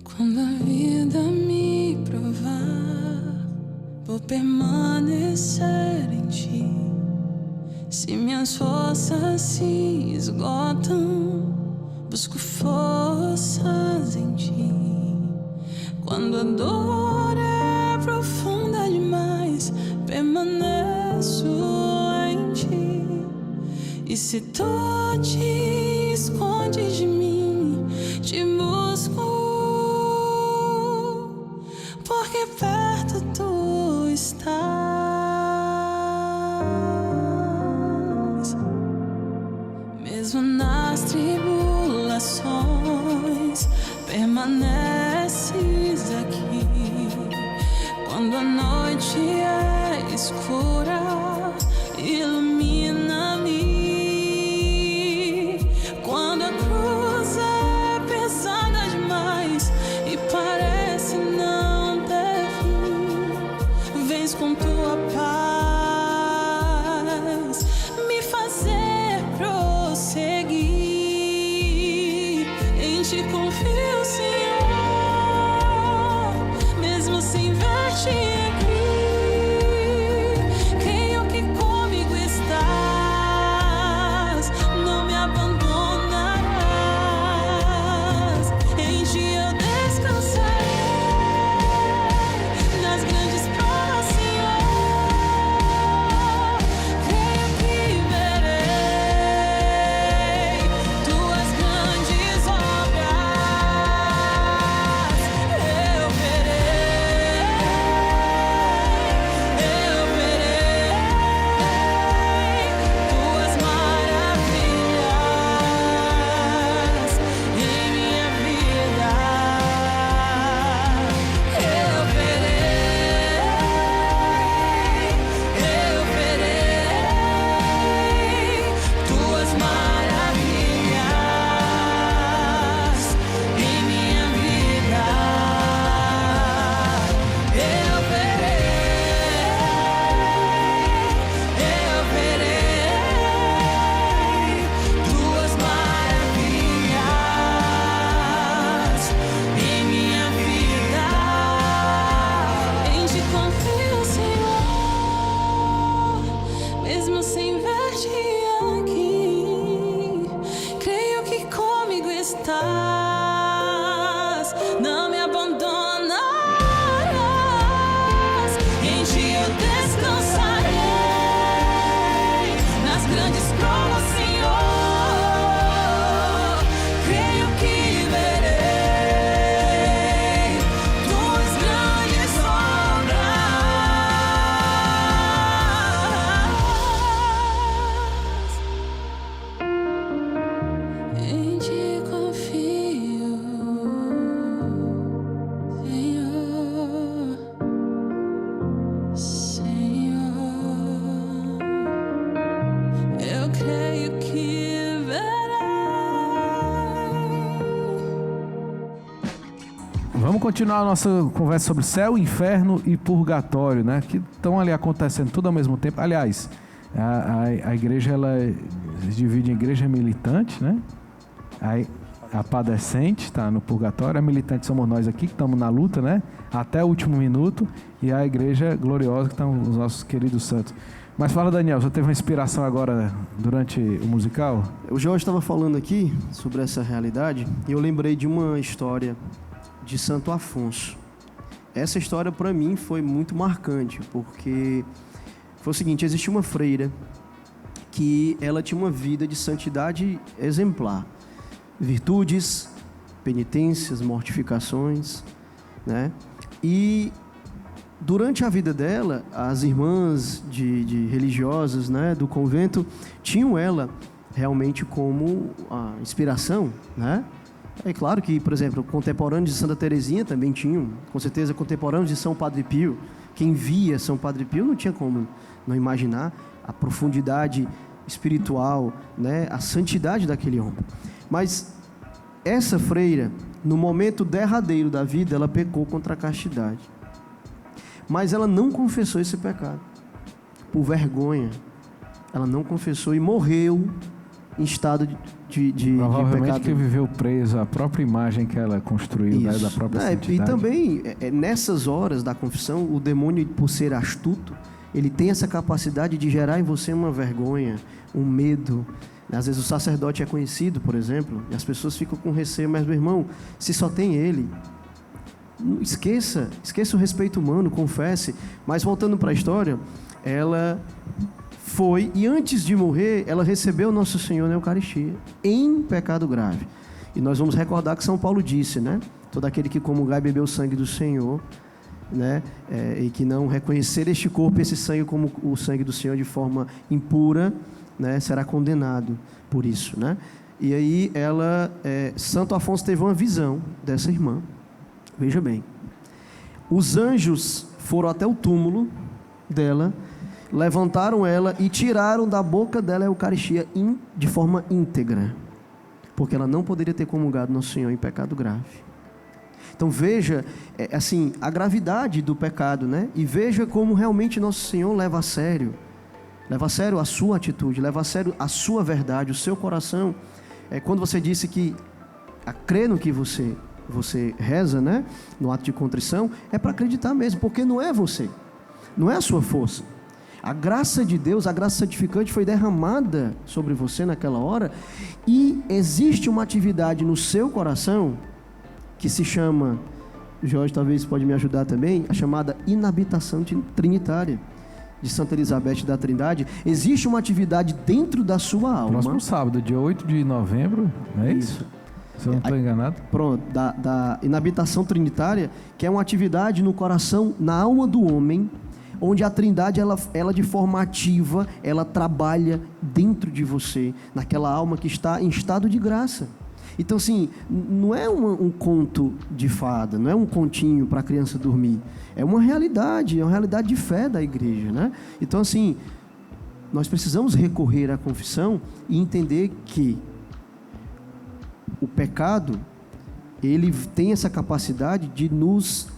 Quando a vida me provar, vou permanecer em ti. Se minhas forças se esgotam, busco forças em ti. Quando a dor é profunda demais, permaneço em ti. E se tu te escondes de mim, te busco, porque perto tu estás. Mesmo nas tribulações, permaneces aqui. Quando a noite é escura, ilumina-me. Quando a cruz é pesada demais e parece não ter fim, vens com tua paz me fazer prosseguir. Em ti confio, Senhor, mesmo sem ver te aqui. Creio que comigo estás, não me abandonarás. Em ti eu descansarei nas grandes provas, Senhor. Creio que verei tuas grandes obras. Eu verei tuas maravilhas em minha vida. Eu verei tuas maravilhas em minha vida. Eu verei tuas maravilhas em minha vida. Em ti confio, Senhor, mesmo sem ver-te aqui. Creio que comigo estás, não me abandonarás. Em ti eu descansarei nas grandes provas, Senhor. Creio que verei tuas grandes obras. Em ti confio, Senhor, eu creio que verei. Vamos continuar a nossa conversa sobre céu, inferno e purgatório, né? Que estão ali acontecendo tudo ao mesmo tempo. Aliás, A igreja, ela se divide em igreja militante, né? A padecente está no purgatório, a militante somos nós aqui, que estamos na luta, né? Até o último minuto, e a igreja gloriosa, que estão os nossos queridos santos. Mas fala, Daniel, você teve uma inspiração agora durante o musical? O Jorge estava falando aqui sobre essa realidade, e eu lembrei de uma história de Santo Afonso. Essa história, para mim, foi muito marcante, porque foi o seguinte: existia uma freira que ela tinha uma vida de santidade exemplar. Virtudes, penitências, mortificações, né? E durante a vida dela, as irmãs de religiosas, né, do convento tinham ela realmente como a inspiração, né? É claro que, por exemplo, contemporâneos de Santa Teresinha também tinham, com certeza contemporâneos de São Padre Pio. Quem via São Padre Pio não tinha como não imaginar a profundidade espiritual, né, a santidade daquele homem. Mas essa freira, no momento derradeiro da vida, ela pecou contra a castidade. Mas ela não confessou esse pecado. Por vergonha, ela não confessou e morreu em estado de provavelmente pecado. que viveu presa à própria imagem que ela construiu, né, da própria santidade. E também, nessas horas da confissão, o demônio, por ser astuto, ele tem essa capacidade de gerar em você uma vergonha, um medo. Às vezes o sacerdote é conhecido, por exemplo, e as pessoas ficam com receio, mas, meu irmão, se só tem ele, esqueça o respeito humano, confesse. Mas voltando para a história, ela foi, e antes de morrer, ela recebeu Nosso Senhor na Eucaristia, em pecado grave. E nós vamos recordar que São Paulo disse, né? Todo aquele que comungar e beber o sangue do Senhor, né? E que não reconhecer este corpo, esse sangue como o sangue do Senhor de forma impura, né? Será condenado por isso, né? E aí Santo Afonso teve uma visão dessa irmã. Veja bem, os anjos foram até o túmulo dela, levantaram ela e tiraram da boca dela a Eucaristia de forma íntegra, porque ela não poderia ter comungado Nosso Senhor em pecado grave. Então veja, assim, a gravidade do pecado, né? E veja como realmente Nosso Senhor leva a sério a sua atitude, leva a sério a sua verdade, o seu coração. Quando você disse que crê no que você reza, né, no ato de contrição, é para acreditar mesmo, porque não é você, não é a sua força. A graça de Deus, a graça santificante foi derramada sobre você naquela hora, e existe uma atividade no seu coração que se chama, Jorge talvez pode me ajudar também, a chamada inabitação trinitária de Santa Elizabeth da Trindade. Existe uma atividade dentro da sua alma. Próximo sábado, dia 8 de novembro, não é isso? Se eu não estou enganado. Pronto, da inabitação trinitária, que é uma atividade no coração, na alma do homem, onde a Trindade, ela de forma ativa, ela trabalha dentro de você, naquela alma que está em estado de graça. Então, assim, não é um conto de fada, não é um continho para a criança dormir. É uma realidade de fé da igreja, né? Então, assim, nós precisamos recorrer à confissão e entender que o pecado, ele tem essa capacidade de nos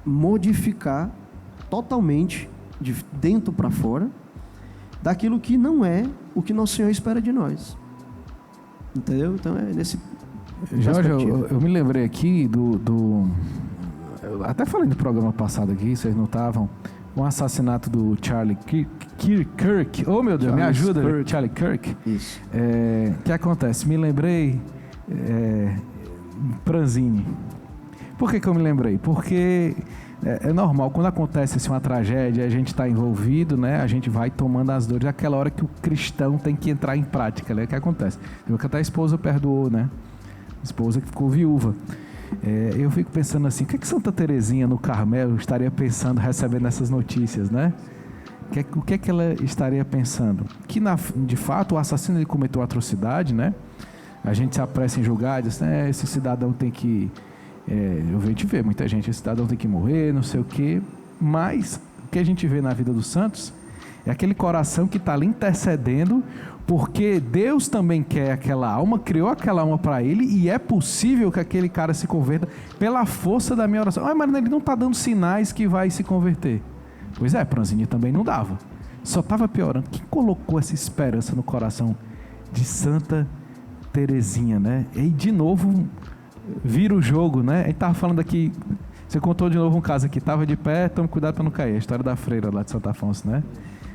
modificar totalmente, de dentro para fora, daquilo que não é o que Nosso Senhor espera de nós. Entendeu? Então é nesse... Jorge, eu me lembrei aqui até falei do programa passado aqui, vocês não estavam, um assassinato do Charlie Kirk. Oh, meu Deus, me ajuda, Charlie Kirk. Isso. O que acontece? Me lembrei Pranzini. Por que eu me lembrei? Porque é normal, quando acontece assim, uma tragédia, a gente está envolvido, né? A gente vai tomando as dores. É aquela hora que o cristão tem que entrar em prática, né? O que acontece? Eu que até a esposa perdoou, né? A esposa que ficou viúva. Eu fico pensando assim, o que Santa Teresinha no Carmelo estaria pensando, recebendo essas notícias, né? O que ela estaria pensando? Que, de fato, o assassino ele cometeu atrocidade, né? A gente se apressa em julgar, diz, esse cidadão tem que... a gente vê muita gente, esse cidadão tem que morrer, não sei o quê. Mas o que a gente vê na vida dos santos é aquele coração que está ali intercedendo, porque Deus também quer aquela alma, criou aquela alma para ele, e é possível que aquele cara se converta pela força da minha oração. Mas ele não está dando sinais que vai se converter. Pois é, Pranzini também não dava. só estava piorando. Quem colocou essa esperança no coração de Santa Teresinha, né? E de novo vira o jogo, né? A gente tava falando aqui, você contou de novo um caso aqui, tava de pé, tome cuidado para não cair, a história da freira lá de Santo Afonso, né?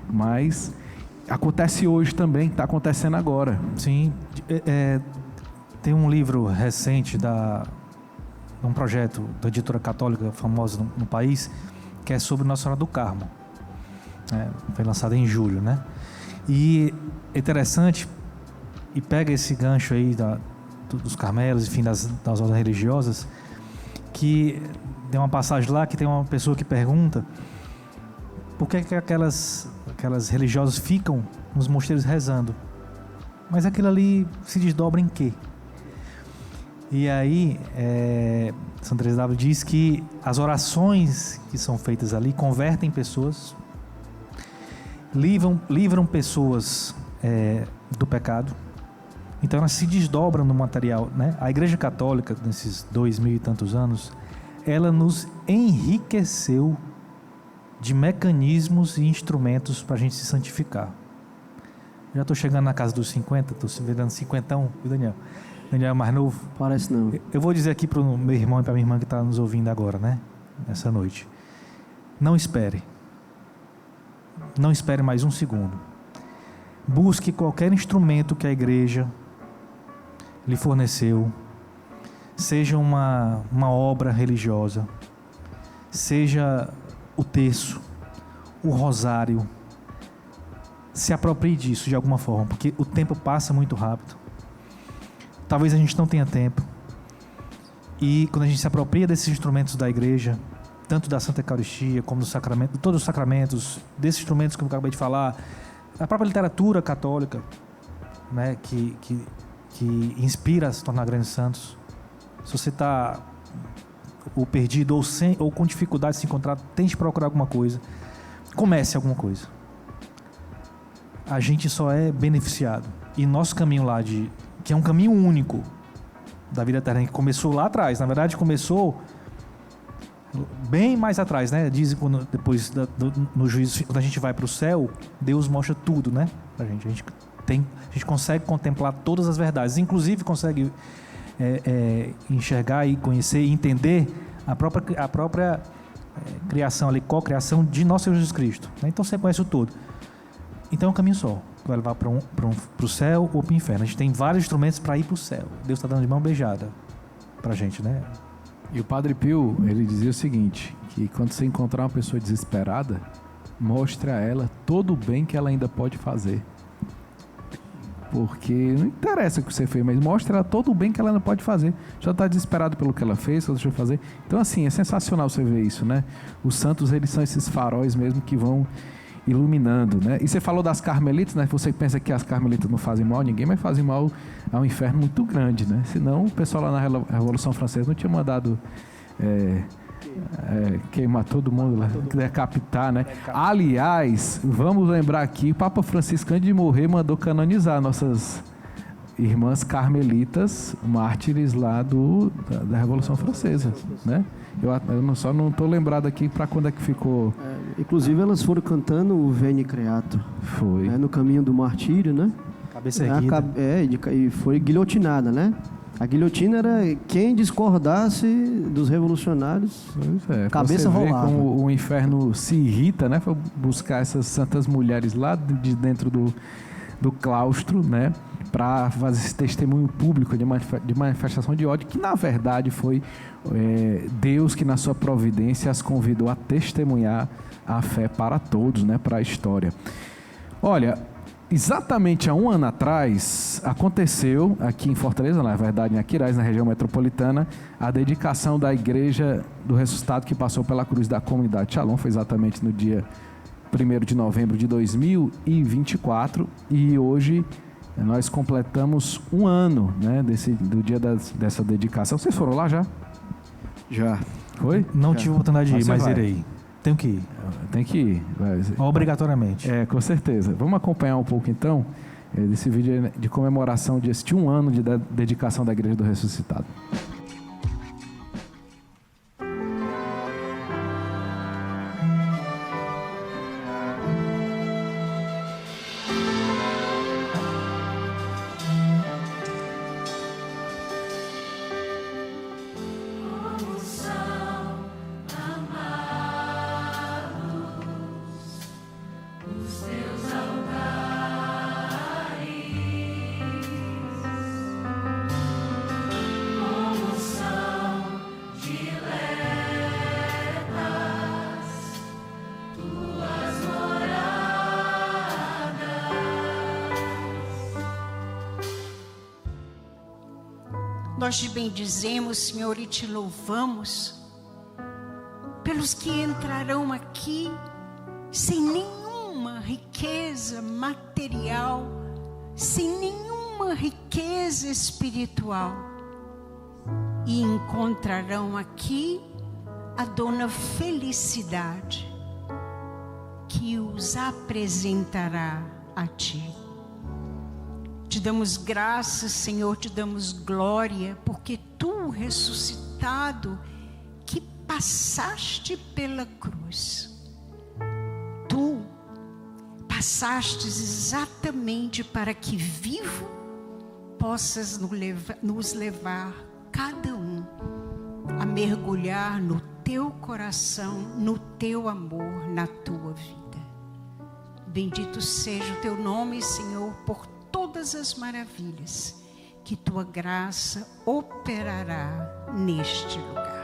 Mas acontece hoje também, está acontecendo agora. Sim, tem um livro recente de um projeto da editora católica famosa no país, que é sobre Nossa Senhora do Carmo. Foi lançado em julho, né? E é interessante, e pega esse gancho aí dos Carmelos, enfim, das ordens religiosas, que tem uma passagem lá que tem uma pessoa que pergunta por que aquelas religiosas ficam nos mosteiros rezando, mas aquilo ali se desdobra em quê? E aí Santa Teresa d'Ávila diz que as orações que são feitas ali convertem pessoas, livram pessoas do pecado. Então elas se desdobram no material, né? A Igreja Católica, nesses 2000 e tantos anos, ela nos enriqueceu de mecanismos e instrumentos para a gente se santificar. Já estou chegando na casa dos 50, estou se virando 50, viu, Daniel? Daniel é mais novo? Parece não. Eu vou dizer aqui para o meu irmão e para a minha irmã que está nos ouvindo agora, né? Nessa noite. Não espere. Não espere mais um segundo. Busque qualquer instrumento que a igreja lhe forneceu, seja uma obra religiosa, seja o terço, o rosário. Se aproprie disso de alguma forma, porque o tempo passa muito rápido. Talvez a gente não tenha tempo. E quando a gente se apropria desses instrumentos da igreja, tanto da Santa Eucaristia como do sacramento, de todos os sacramentos, desses instrumentos que eu acabei de falar, a própria literatura católica, né, que inspira a se tornar grandes santos. Se você está ou perdido ou com dificuldade de se encontrar, tente procurar alguma coisa. Comece alguma coisa. A gente só é beneficiado. E nosso caminho lá, que é um caminho único da vida eterna, que começou lá atrás. Na verdade, começou bem mais atrás, né? Dizem quando depois no juízo, quando a gente vai para o céu, Deus mostra tudo, né? Pra gente. A gente consegue contemplar todas as verdades, inclusive consegue enxergar e conhecer e entender a própria criação ali, co-criação de nosso Senhor Jesus Cristo, né? Então você conhece o todo. Então é um caminho só, que vai levar para o céu ou para o inferno. A gente tem vários instrumentos para ir para o céu. Deus está dando de mão beijada para a gente, né? E o Padre Pio, ele dizia o seguinte, que quando você encontrar uma pessoa desesperada, mostre a ela todo o bem que ela ainda pode fazer. Porque não interessa o que você fez, mas mostre ela todo o bem que ela ainda pode fazer. Já está desesperado pelo que ela fez, que ela deixou fazer. Então, assim, é sensacional você ver isso, né? Os santos, eles são esses faróis mesmo que vão iluminando, né? E você falou das carmelitas, né? Você pensa que as carmelitas não fazem mal a ninguém, mas fazem mal a um inferno muito grande, né? Senão o pessoal lá na Revolução Francesa não tinha mandado queimar todo mundo lá, decapitar, né? Aliás, vamos lembrar aqui, o Papa Francisco, antes de morrer, mandou canonizar nossas irmãs carmelitas, mártires lá da Revolução Francesa, né? Eu só não estou lembrado aqui para quando é que ficou. Inclusive elas foram cantando o Veni Creator. Foi. No caminho do martírio, né? Cabeça erguida. E foi guilhotinada, né? A guilhotina era quem discordasse dos revolucionários, cabeça rolava. Como o inferno se irrita, né? Foi buscar essas santas mulheres lá de dentro do claustro, né? Para fazer esse testemunho público de manifestação de ódio, que na verdade foi Deus que na sua providência as convidou a testemunhar a fé para todos, né? Para a história. Olha, exatamente há um ano atrás, aconteceu aqui em Fortaleza, na verdade em Aquiraz, na região metropolitana, a dedicação da Igreja do Ressuscitado que passou pela cruz da comunidade Shalom. Foi exatamente no dia 1º de novembro de 2024 e hoje nós completamos um ano, né, do dia dessa dedicação. Vocês foram lá já? Já. Foi? Não tive oportunidade de ir, mas vai. irei. Tenho que ir. Tem que ir. Obrigatoriamente. Com certeza. Vamos acompanhar um pouco então desse vídeo de comemoração de um ano de dedicação da Igreja do Ressuscitado. Nós te bendizemos, Senhor, e te louvamos pelos que entrarão aqui sem nenhuma riqueza material, sem nenhuma riqueza espiritual, e encontrarão aqui a Dona Felicidade, que os apresentará a Ti. Te damos graças, Senhor, te damos glória, porque Tu, ressuscitado, que passaste pela cruz, Tu passaste exatamente para que vivo possas nos levar, cada um, a mergulhar no Teu coração, no Teu amor, na Tua vida. Bendito seja o Teu nome, Senhor, por todas as maravilhas que Tua graça operará neste lugar.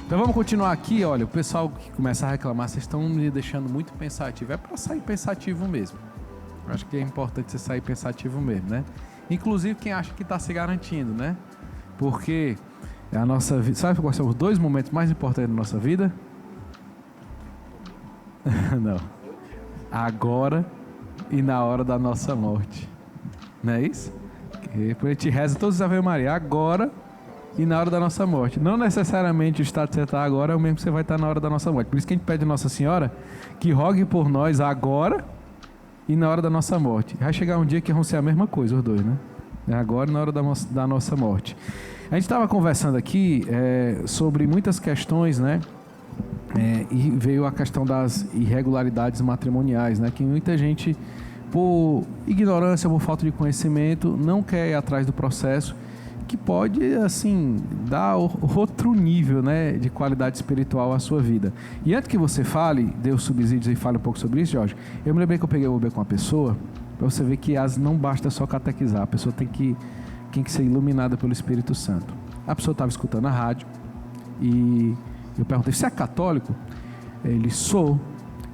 Então vamos continuar aqui, olha, o pessoal que começa a reclamar, vocês estão me deixando muito pensativo. É para sair pensativo mesmo. Eu acho que é importante você sair pensativo mesmo, né? Inclusive quem acha que está se garantindo, né? Porque a nossa vida... Sabe quais são os 2 momentos mais importantes da nossa vida? Não. Agora e na hora da nossa morte. Não é isso? E depois a gente reza todos os Ave Maria. Agora e na hora da nossa morte. Não necessariamente o estado que você está agora é o mesmo que você vai estar na hora da nossa morte. Por isso que a gente pede a Nossa Senhora que rogue por nós agora e na hora da nossa morte. Vai chegar um dia que vão ser a mesma coisa, os 2, né? Agora e na hora da nossa morte. A gente estava conversando aqui sobre muitas questões, né? E veio a questão das irregularidades matrimoniais, né? Que muita gente, por ignorância, por falta de conhecimento, não quer ir atrás do processo, que pode, assim, dar outro nível, né, de qualidade espiritual à sua vida. E antes que você fale, dê os subsídios e fale um pouco sobre isso, Jorge, eu me lembrei que eu peguei o Uber com uma pessoa, para você ver que não basta só catequizar, a pessoa tem que ser iluminada pelo Espírito Santo. A pessoa estava escutando a rádio e eu perguntei, você é católico? Ele, sou.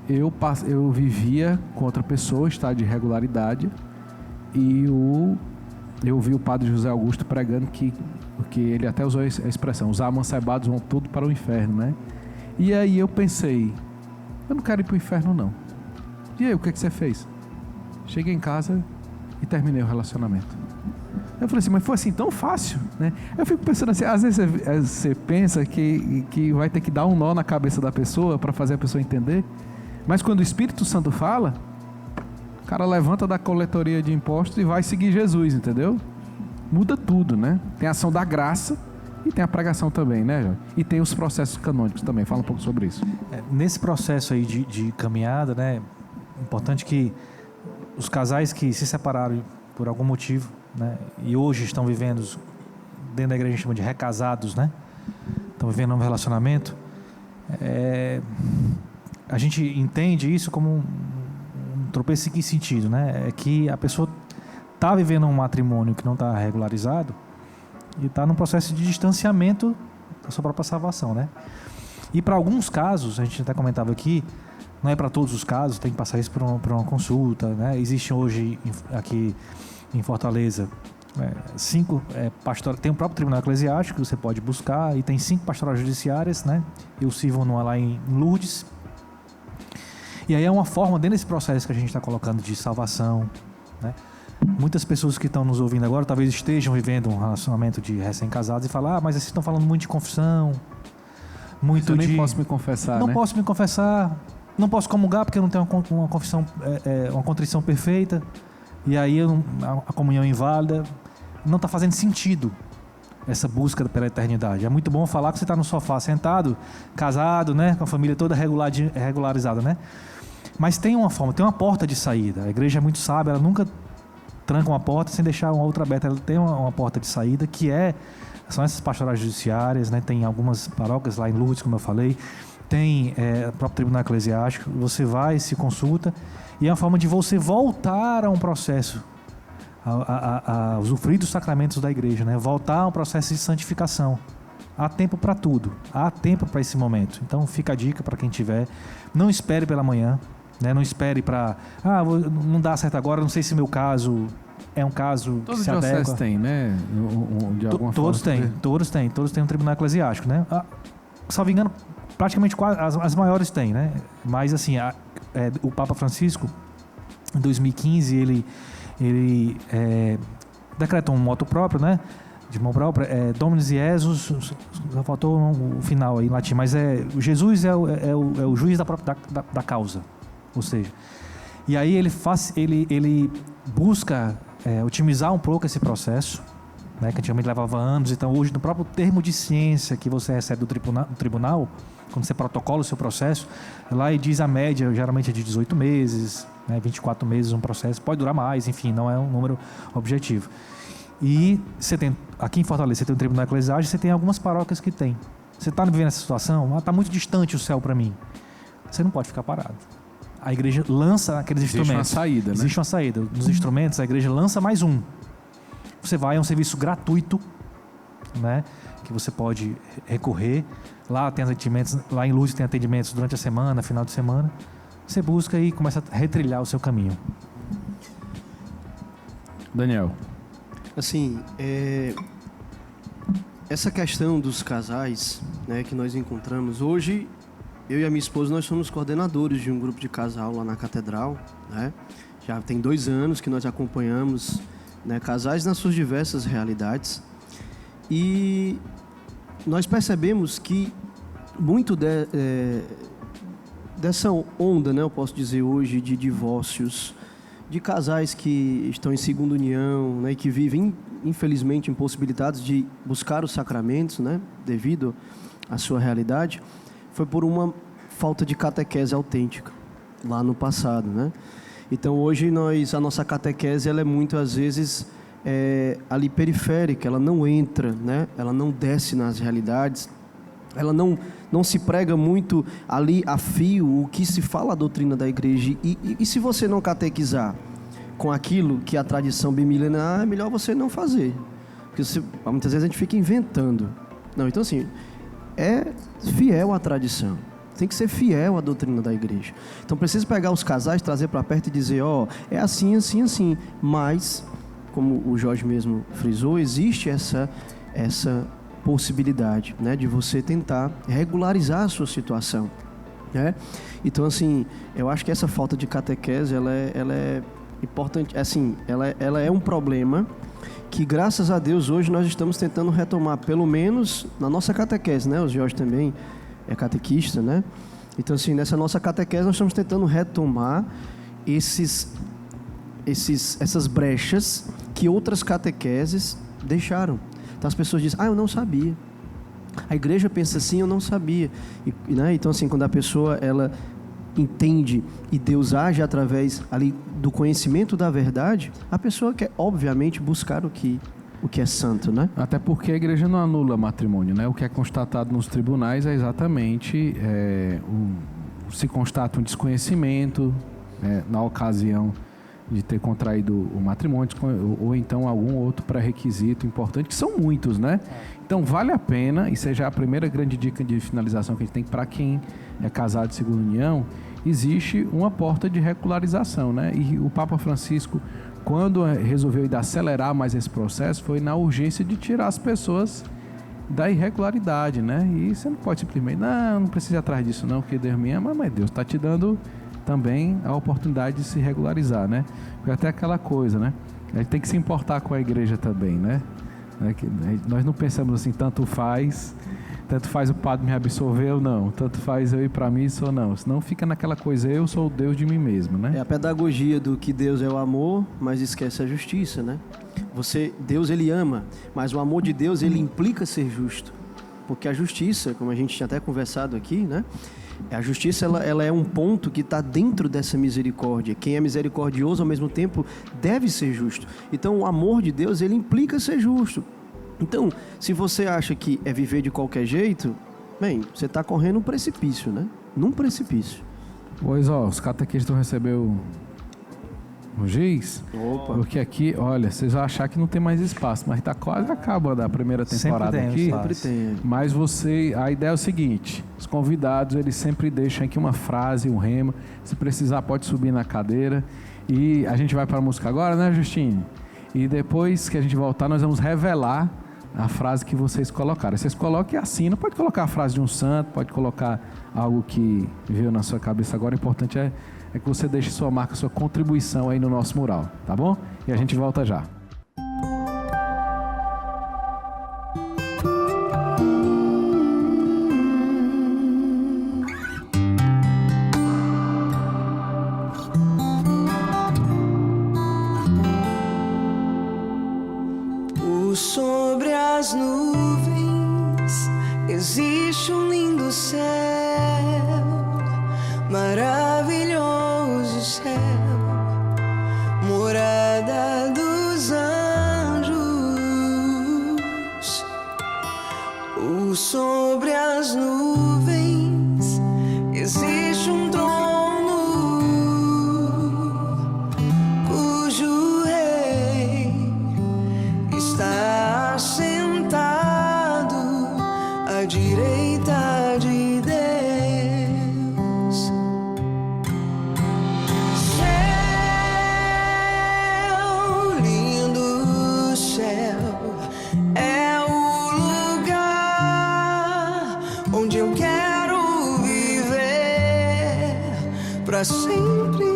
Eu vivia com outra pessoa, estado de irregularidade, e eu ouvi o padre José Augusto pregando que ele até usou a expressão, os amancebados vão tudo para o inferno, né? E aí eu pensei, eu não quero ir para o inferno não. E aí, o que você fez? Cheguei em casa e terminei o relacionamento. Eu falei assim, mas foi assim tão fácil, né? Eu fico pensando assim, às vezes você pensa que vai ter que dar um nó na cabeça da pessoa para fazer a pessoa entender, mas quando o Espírito Santo fala, o cara levanta da coletoria de impostos e vai seguir Jesus, entendeu? Muda tudo, né? Tem a ação da graça e tem a pregação também, né, Jorge? E tem os processos canônicos também. Fala um pouco sobre isso. Nesse processo aí de caminhada, né? Importante que os casais que se separaram por algum motivo, né? E hoje estão vivendo, dentro da igreja a gente chama de recasados, né? Estão vivendo um relacionamento. A gente entende isso como um tropeço em que sentido, né? É que a pessoa está vivendo um matrimônio que não está regularizado e está num processo de distanciamento da sua própria salvação, né? E para alguns casos, a gente até comentava aqui, não é para todos os casos, tem que passar isso por uma consulta, né? Existe hoje aqui em Fortaleza 5 tem o próprio Tribunal Eclesiástico que você pode buscar, e tem 5 pastorais judiciárias, né? Eu sirvo numa lá em Lourdes. E aí é uma forma, dentro desse processo que a gente está colocando de salvação, né? Muitas pessoas que estão nos ouvindo agora talvez estejam vivendo um relacionamento de recém-casados e falam, mas vocês estão falando muito de confissão, muito eu de... nem posso me confessar, Não né? posso me confessar, não posso comungar porque eu não tenho uma confissão, uma contrição perfeita, e aí a comunhão é inválida. Não está fazendo sentido essa busca pela eternidade. É muito bom falar que você está no sofá sentado, casado, né, com a família toda regularizada, né? Mas tem uma forma, tem uma porta de saída. A igreja é muito sábia, ela nunca tranca uma porta sem deixar uma outra aberta. Ela tem uma porta de saída que são essas pastorais judiciárias, né? Tem algumas paróquias lá em Lourdes, como eu falei, tem o próprio Tribunal Eclesiástico. Você vai, se consulta, e é uma forma de você voltar a um processo, a usufruir dos sacramentos da igreja, né? Voltar a um processo de santificação. Há tempo para tudo, há tempo para esse momento. Então fica a dica para quem tiver. Não espere pela manhã, né? Não espere para... não dá certo agora, não sei se meu caso é um caso Todos que se os adequa. dioceses têm, né? De alguma Todos forma. têm um tribunal eclesiástico, né? Salvo engano, praticamente as maiores têm, né? Mas assim, o Papa Francisco, em 2015, ele decretou um moto próprio, né? De mão própria, Dominus Jesus, só faltou o final aí em latim, mas Jesus é o juiz da causa, ou seja, e aí ele busca otimizar um pouco esse processo, né, que antigamente levava anos. Então hoje, no próprio termo de ciência que você recebe do tribunal, quando você protocola o seu processo, lá ele diz a média, geralmente é de 18 meses, né, 24 meses um processo, pode durar mais, enfim, não é um número objetivo. E você tem, aqui em Fortaleza, você tem um tribunal eclesiástico, você tem algumas paróquias que tem. Você está vivendo essa situação, está muito distante o céu para mim. Você não pode ficar parado. A igreja lança aqueles instrumentos. Existe uma saída, né? Existe uma saída. Nos instrumentos, a igreja lança mais um. Você vai, é um serviço gratuito, né, que você pode recorrer. Lá tem atendimentos, lá em Lourdes tem atendimentos durante a semana, final de semana. Você busca e começa a retrilhar o seu caminho. Daniel. Assim, essa questão dos casais, né, que nós encontramos hoje, eu e a minha esposa, nós somos coordenadores de um grupo de casal lá na Catedral, né? Já tem 2 anos que nós acompanhamos, né, casais nas suas diversas realidades, e nós percebemos que muito dessa onda, né, eu posso dizer hoje, de divórcios, de casais que estão em segunda união, né, e que vivem, infelizmente, impossibilitados de buscar os sacramentos, né, devido à sua realidade, foi por uma falta de catequese autêntica lá no passado, né? Então hoje a nossa catequese, ela é muitas vezes ali periférica, ela não entra, né? Ela não desce nas realidades, ela não se prega muito ali a fio o que se fala a doutrina da igreja. E se você não catequizar com aquilo que a tradição bimilenar, é melhor você não fazer, porque muitas vezes a gente fica inventando. Não, então assim, é fiel à tradição, tem que ser fiel à doutrina da igreja. Então precisa pegar os casais, trazer para perto e dizer, é assim, assim, assim. Mas, como o Jorge mesmo frisou, existe essa possibilidade, né, de você tentar regularizar a sua situação, né? Então assim, eu acho que essa falta de catequese, ela é importante, assim, ela é um problema que, graças a Deus, hoje nós estamos tentando retomar, pelo menos na nossa catequese, né? O Jorge também é catequista, né? Então assim, nessa nossa catequese nós estamos tentando retomar essas brechas que outras catequeses deixaram. Então as pessoas dizem, eu não sabia. A igreja pensa assim, eu não sabia. Né? Então assim, quando a pessoa ela entende e Deus age através ali do conhecimento da verdade, a pessoa quer, obviamente, buscar o que é santo, né? Até porque a igreja não anula matrimônio, né? O que é constatado nos tribunais é exatamente se constata um desconhecimento na ocasião de ter contraído o matrimônio, ou então algum outro pré-requisito importante, que são muitos, né? Então vale a pena, e seja a primeira grande dica de finalização que a gente tem para quem é casado de segunda união, existe uma porta de regularização, né? E o Papa Francisco, quando resolveu acelerar mais esse processo, foi na urgência de tirar as pessoas da irregularidade, né? E você não pode simplesmente, não precisa ir atrás disso não, porque Deus me ama, mas Deus está te dando também a oportunidade de se regularizar, né? Porque até aquela coisa, né? A gente tem que se importar com a igreja também, né? Nós não pensamos assim, tanto faz o padre me absolver ou não, tanto faz eu ir para missa ou não, senão fica naquela coisa, eu sou o Deus de mim mesmo, né? É a pedagogia do que Deus é o amor, mas esquece a justiça, né? Deus ele ama, mas o amor de Deus ele implica ser justo, porque a justiça, como a gente tinha até conversado aqui, né? A justiça ela é um ponto que está dentro dessa misericórdia. Quem é misericordioso ao mesmo tempo deve ser justo. Então o amor de Deus ele implica ser justo. Então, se você acha que é viver de qualquer jeito, bem, você está correndo um precipício, né? Num precipício. Pois, os catequistas vão receber o giz. Opa. Porque aqui, olha, vocês vão achar que não tem mais espaço, mas está quase acabando a primeira temporada aqui. Sempre tem. Mas a ideia é o seguinte, os convidados, eles sempre deixam aqui uma frase, um rema. Se precisar, pode subir na cadeira. E a gente vai para a música agora, né, Justine? E depois que a gente voltar, nós vamos revelar a frase que vocês colocaram. Vocês colocam e assinam. Pode colocar a frase de um santo, pode colocar algo que veio na sua cabeça agora. O importante é que você deixe sua marca, sua contribuição aí no nosso mural, tá bom? E a gente volta já. Sobre as nuvens existe um lindo céu, maravilhoso céu, morada dos anjos. Sobre as nuvens existe um trono, cujo rei está sentado à direita de Deus. Céu, lindo céu, é o lugar onde eu quero viver pra sempre.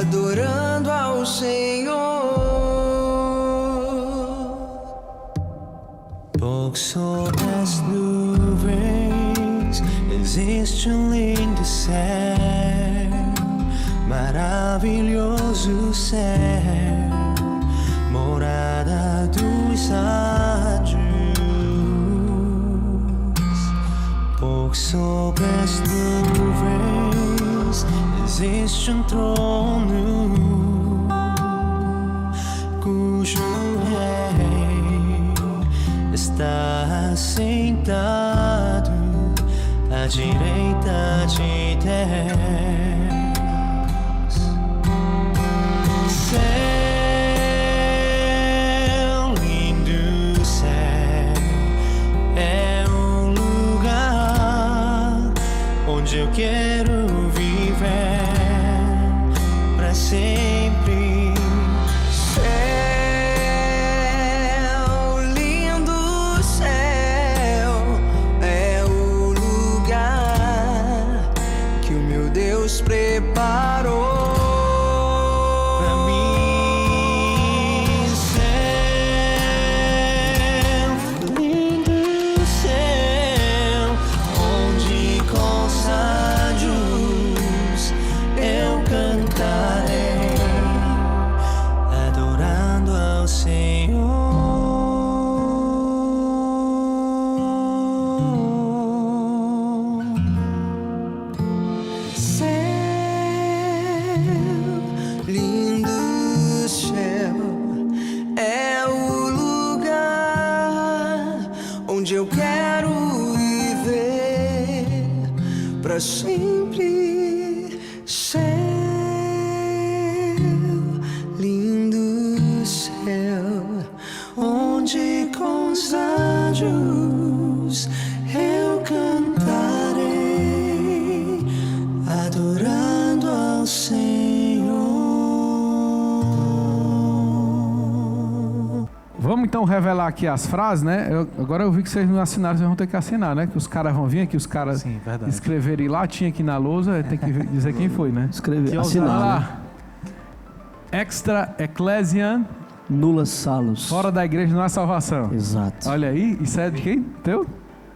Adorando ao Senhor. Pouco sobre as nuvens existe um lindo céu, maravilhoso céu, morada dos anjos. Pouco sobre as nuvens existe um trono, cujo rei está sentado à direita de Deus. Céu, lindo céu, é um lugar onde eu quero viver pra sempre. Céu, lindo céu, é o lugar que o meu Deus preparou pra mim. Céu, lindo céu, onde com os anjos eu cantarei, adorando ao Senhor. Céu, lindo céu, é o lugar onde eu quero viver pra sempre. Céu, lindo céu, onde com os anjos eu cantarei, adorando ao Senhor. Vamos então revelar aqui as frases, né? Agora eu vi que vocês não assinaram, vocês vão ter que assinar, né? Que os caras vão vir aqui, os caras escreverem lá, tinha aqui na lousa, tem que dizer quem foi, né? Escrever, assinar. Lá. Extra Ecclesiam Nulla salus. Fora da igreja não há salvação. Exato. Olha aí, isso é de quem? Teu?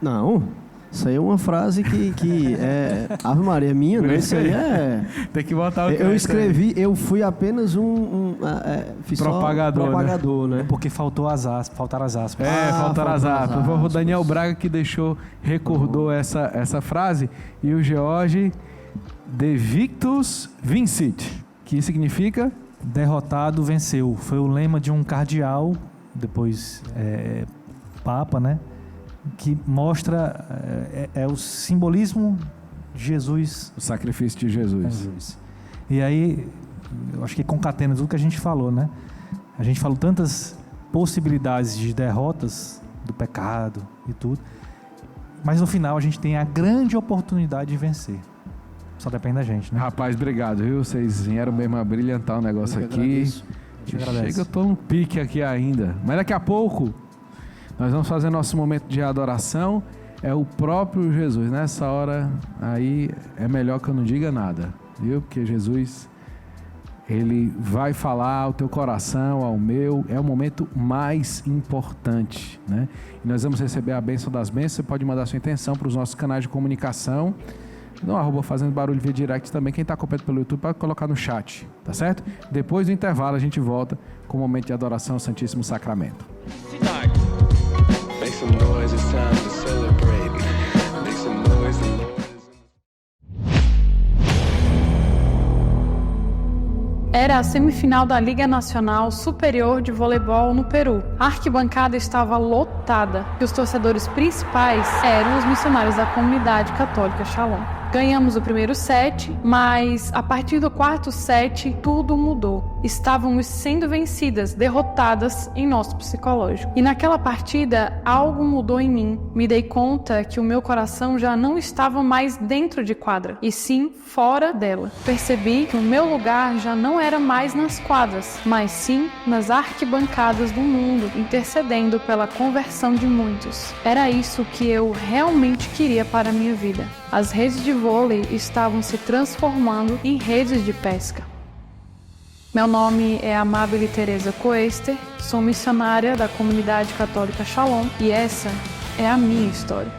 Não, isso aí é uma frase que é Ave Maria minha, né? Isso aí é... Tem que botar o Eu escrevi, eu fui apenas fiz propagador, né? Porque faltaram as aspas. Faltaram as aspas. O Daniel Braga que recordou essa frase, e o George De Victus Vincit, que significa... Derrotado venceu. Foi o lema de um cardeal, depois papa, né? Que mostra o simbolismo de Jesus. O sacrifício de Jesus. E aí, eu acho que concatena tudo que a gente falou, né? A gente falou tantas possibilidades de derrotas do pecado e tudo, mas no final a gente tem a grande oportunidade de vencer. Só depende da gente, né? Rapaz, obrigado, viu? Vocês vieram mesmo a brilhantar o negócio aqui. Chega, eu tô no pique aqui ainda. Mas daqui a pouco, nós vamos fazer nosso momento de adoração. É o próprio Jesus. Nessa hora, aí é melhor que eu não diga nada, viu? Porque Jesus, Ele vai falar ao teu coração, ao meu. É o momento mais importante, né? E nós vamos receber a bênção das bênçãos. Você pode mandar sua intenção para os nossos canais de comunicação. No @ Fazendo Barulho via direct também. Quem está acompanhando pelo YouTube pode colocar no chat, tá certo? Depois do intervalo a gente volta com o momento de adoração ao Santíssimo Sacramento. Make some noise, it's time to celebrate. Make some noise, the Lord is Era a semifinal da Liga Nacional Superior de Voleibol no Peru. A arquibancada estava lotada e os torcedores principais eram os missionários da comunidade católica Shalom. Ganhamos o primeiro set, mas a partir do quarto set tudo mudou. Estávamos sendo vencidas, derrotadas em nosso psicológico. E naquela partida algo mudou em mim. Me dei conta que o meu coração já não estava mais dentro de quadra, e sim fora dela. Percebi que o meu lugar já não era mais nas quadras, mas sim nas arquibancadas do mundo, intercedendo pela conversão de muitos. Era isso que eu realmente queria para a minha vida. As redes de vôlei estavam se transformando em redes de pesca. Meu nome é Amabile Teresa Coester, sou missionária da comunidade católica Shalom e essa é a minha história.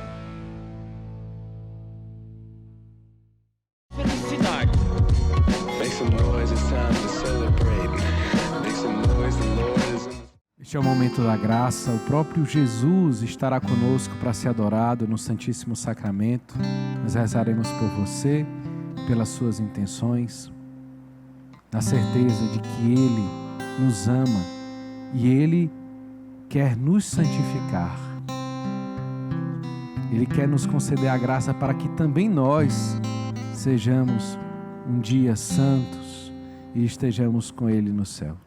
felicidade. Make some noise, it's time to celebrate. Make some noise, the Lord is in... Este é o momento da graça. O próprio Jesus estará conosco para ser adorado no Santíssimo Sacramento. Nós rezaremos por você, pelas suas intenções, na certeza de que Ele nos ama e Ele quer nos santificar. Ele quer nos conceder a graça para que também nós sejamos um dia santos e estejamos com Ele no céu.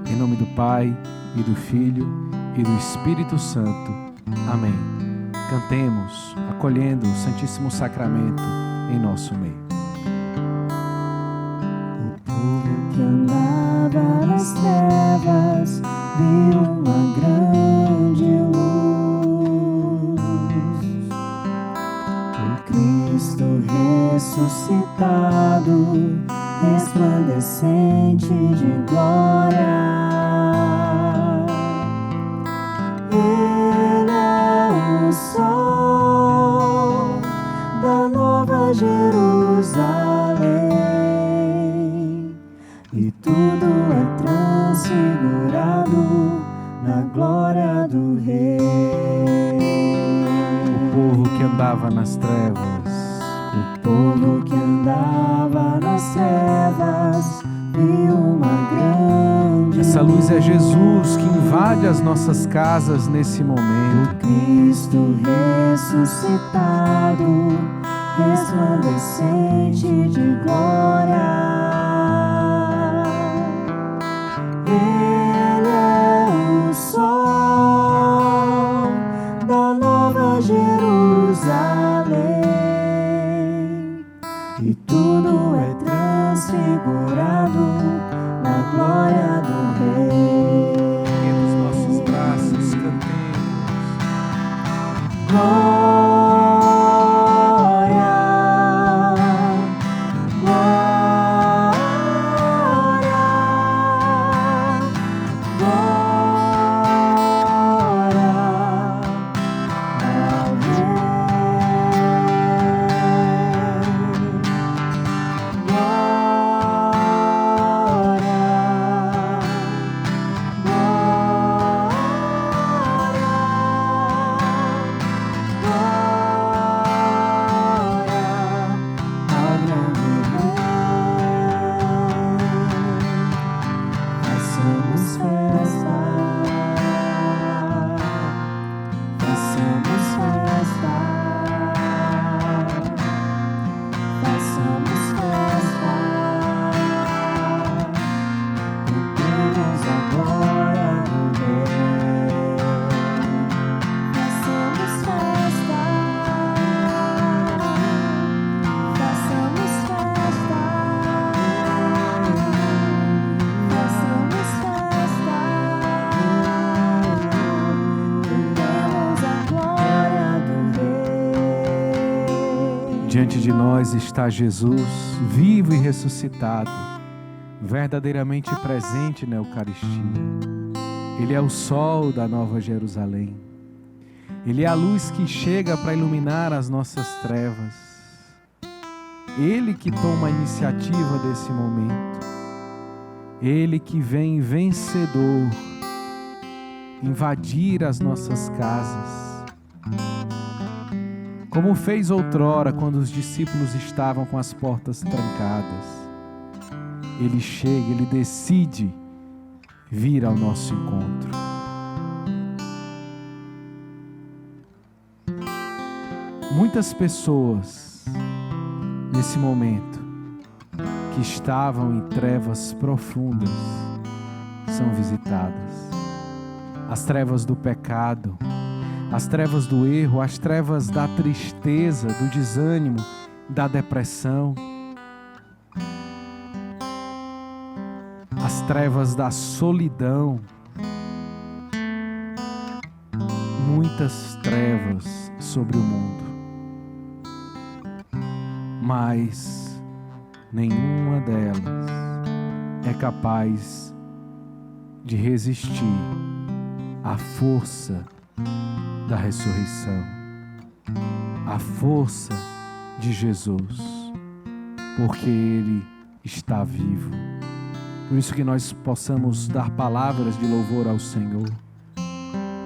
Em nome do Pai, e do Filho, e do Espírito Santo. Amém. Cantemos, acolhendo o Santíssimo Sacramento em nosso meio. O povo que andava nas trevas viu uma grande luz. O Cristo ressuscitado, resplandecente de glória. Ele é o sol da nova Jerusalém, e tudo é transfigurado na glória do Rei. O povo que andava nas trevas, o povo que andava nas trevas viu uma grande essa luz é Jesus que invade as nossas casas nesse momento. Cristo ressuscitado, resplandecente de glória. Ele é o sol da nova Jerusalém, e tudo é transfigurado na glória do Rei. Erguemos nossos Diante de nós está Jesus, vivo e ressuscitado, verdadeiramente presente na Eucaristia. Ele é o sol da Nova Jerusalém. Ele é a luz que chega para iluminar as nossas trevas. Ele que toma a iniciativa desse momento. Ele que vem vencedor invadir as nossas casas. Como fez outrora quando os discípulos estavam com as portas trancadas. Ele chega, ele decide vir ao nosso encontro. Muitas pessoas, nesse momento, que estavam em trevas profundas, são visitadas. As trevas do pecado, as trevas do erro, as trevas da tristeza, do desânimo, da depressão, as trevas da solidão, muitas trevas sobre o mundo, mas nenhuma delas é capaz de resistir à força da ressurreição, a força de Jesus, porque Ele está vivo. Por isso que nós possamos dar palavras de louvor ao Senhor,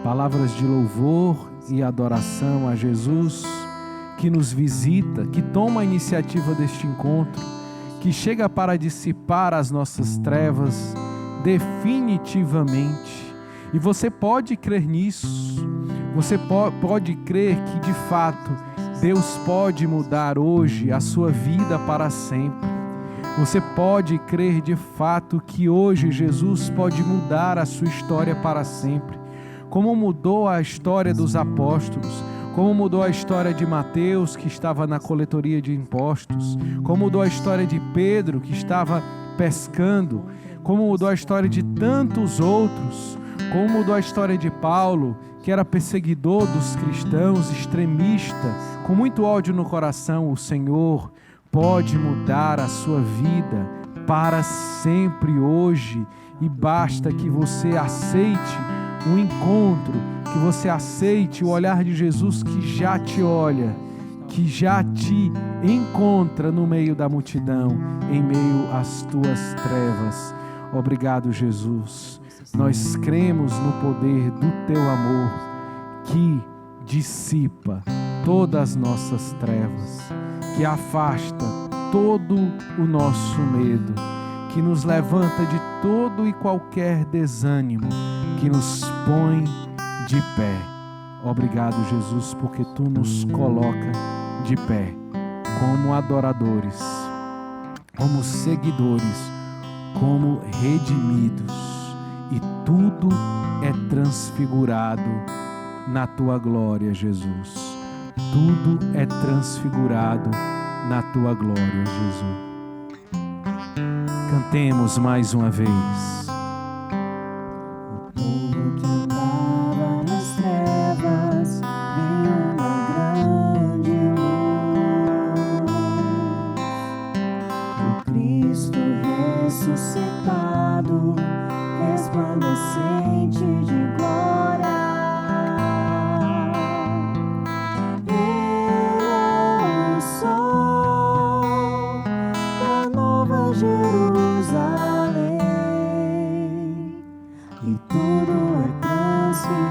palavras de louvor e adoração a Jesus, que nos visita, que toma a iniciativa deste encontro, que chega para dissipar as nossas trevas definitivamente. E você pode crer nisso. Você pode crer que, de fato, Deus pode mudar hoje a sua vida para sempre. Você pode crer, de fato, que hoje Jesus pode mudar a sua história para sempre. Como mudou a história dos apóstolos, como mudou a história de Mateus, que estava na coletoria de impostos, como mudou a história de Pedro, que estava pescando, como mudou a história de tantos outros, como mudou a história de Paulo, que era perseguidor dos cristãos, extremista, com muito ódio no coração. O Senhor pode mudar a sua vida para sempre hoje, e basta que você aceite o encontro, que você aceite o olhar de Jesus, que já te olha, que já te encontra no meio da multidão, em meio às tuas trevas. Obrigado, Jesus. Nós cremos no poder do Teu amor, que dissipa todas as nossas trevas, que afasta todo o nosso medo, que nos levanta de todo e qualquer desânimo, que nos põe de pé. Obrigado, Jesus, porque Tu nos coloca de pé, como adoradores, como seguidores, como redimidos. E tudo é transfigurado na Tua glória, Jesus. Tudo é transfigurado na Tua glória, Jesus. Cantemos mais uma vez. O povo que andava nas trevas, nenhuma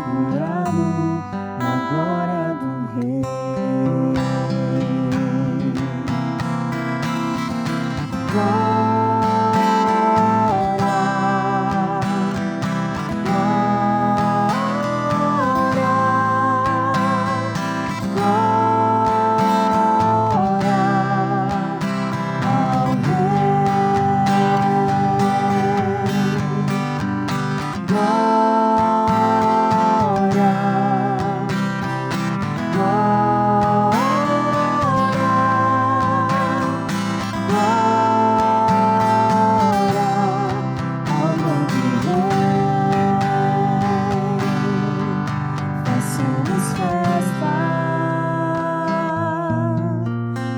segurado na glória do Rei.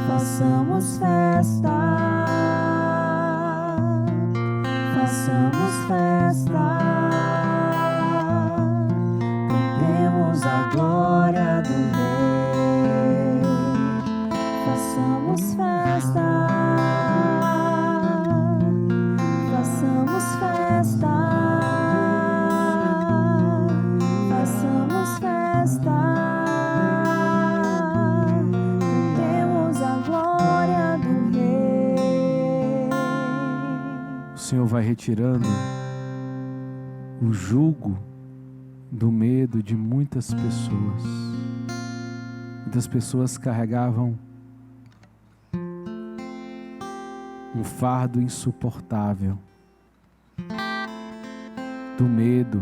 Façamos festa, façamos festa, cantemos a glória do Rei. Façamos festa, façamos festa, façamos festa. O Senhor vai retirando o jugo do medo de muitas pessoas. Muitas pessoas carregavam um fardo insuportável do medo,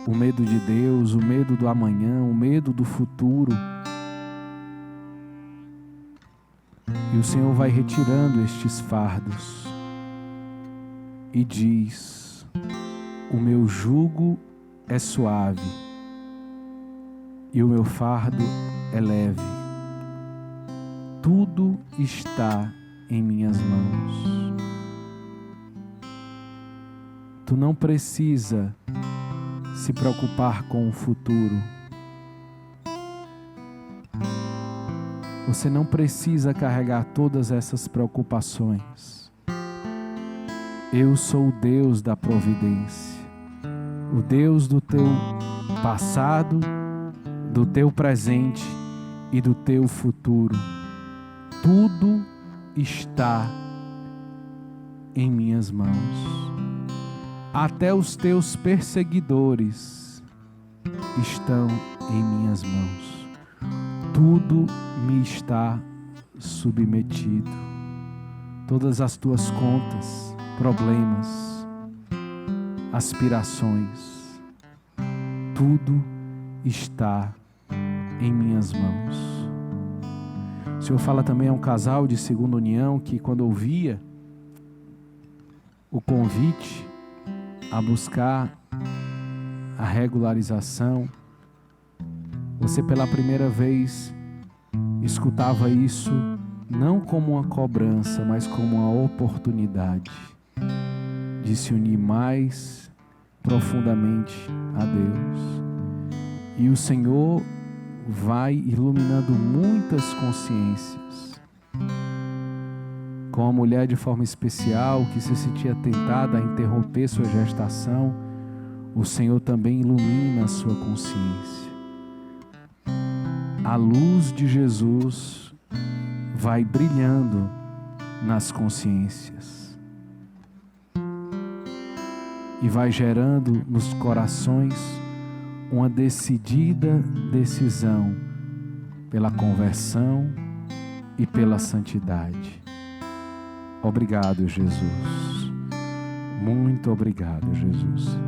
o medo de Deus, o medo do amanhã, o medo do futuro. E o Senhor vai retirando estes fardos e diz: o meu jugo é suave e o meu fardo é leve. Tudo está em minhas mãos. Tu não precisa se preocupar com o futuro. Você não precisa carregar todas essas preocupações. Eu sou o Deus da providência, o Deus do teu passado, do teu presente e do teu futuro. Tudo está em minhas mãos. Até os teus perseguidores estão em minhas mãos. Tudo me está submetido. Todas as tuas contas, problemas, aspirações, tudo está em minhas mãos. O Senhor fala também a um casal de segunda união que, quando ouvia o convite a buscar a regularização, você pela primeira vez escutava isso não como uma cobrança, mas como uma oportunidade de se unir mais profundamente a Deus. E o Senhor vai iluminando muitas consciências. Com a mulher de forma especial que se sentia tentada a interromper sua gestação, o Senhor também ilumina a sua consciência. A luz de Jesus vai brilhando nas consciências e vai gerando nos corações uma decidida decisão pela conversão e pela santidade. Obrigado, Jesus. Muito obrigado, Jesus.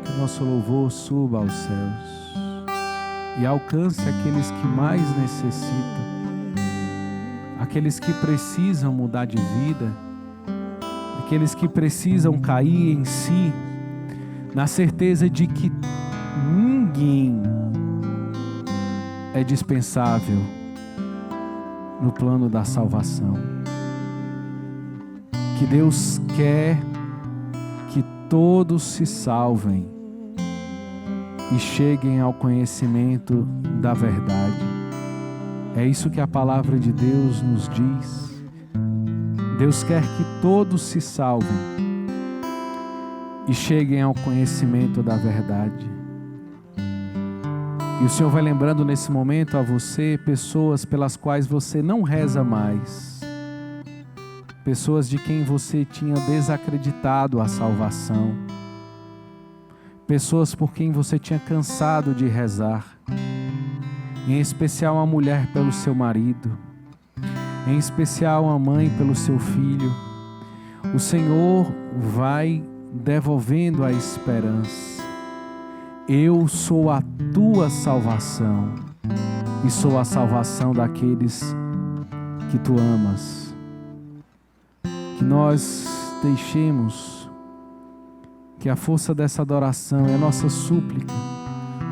Que nosso louvor suba aos céus e alcance aqueles que mais necessitam, aqueles que precisam mudar de vida, aqueles que precisam cair em si, na certeza de que ninguém é dispensável no plano da salvação. Que Deus quer que todos se salvem e cheguem ao conhecimento da verdade. É isso que a palavra de Deus nos diz. Deus quer que todos se salvem e cheguem ao conhecimento da verdade. E o Senhor vai lembrando nesse momento a você pessoas pelas quais você não reza mais, pessoas de quem você tinha desacreditado a salvação, pessoas por quem você tinha cansado de rezar, em especial a mulher pelo seu marido, em especial a mãe pelo seu filho. O Senhor vai devolvendo a esperança. Eu sou a tua salvação e sou a salvação daqueles que tu amas. Que nós deixemos que a força dessa adoração e a nossa súplica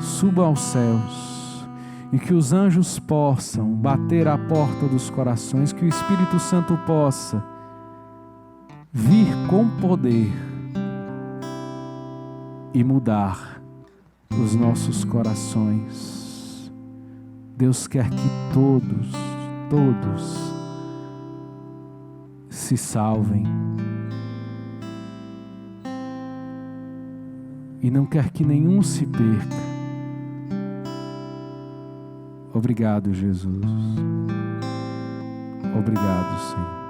suba aos céus e que os anjos possam bater à porta dos corações, que o Espírito Santo possa vir com poder e mudar os nossos corações. Deus quer que todos se salvem e não quer que nenhum se perca. Obrigado, Jesus. Obrigado, Senhor.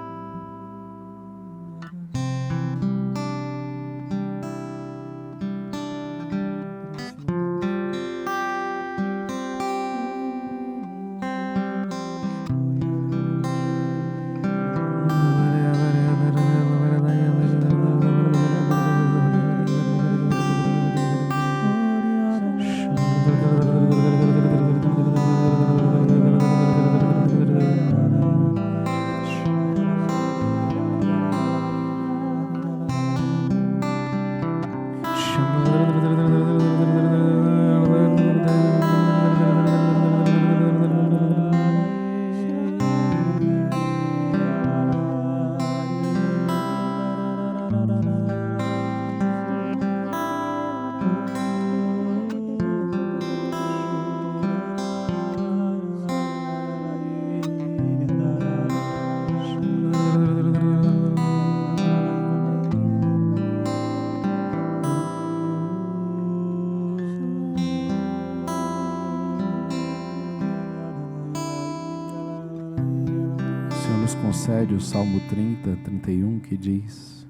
Concede o Salmo 30, 31, que diz: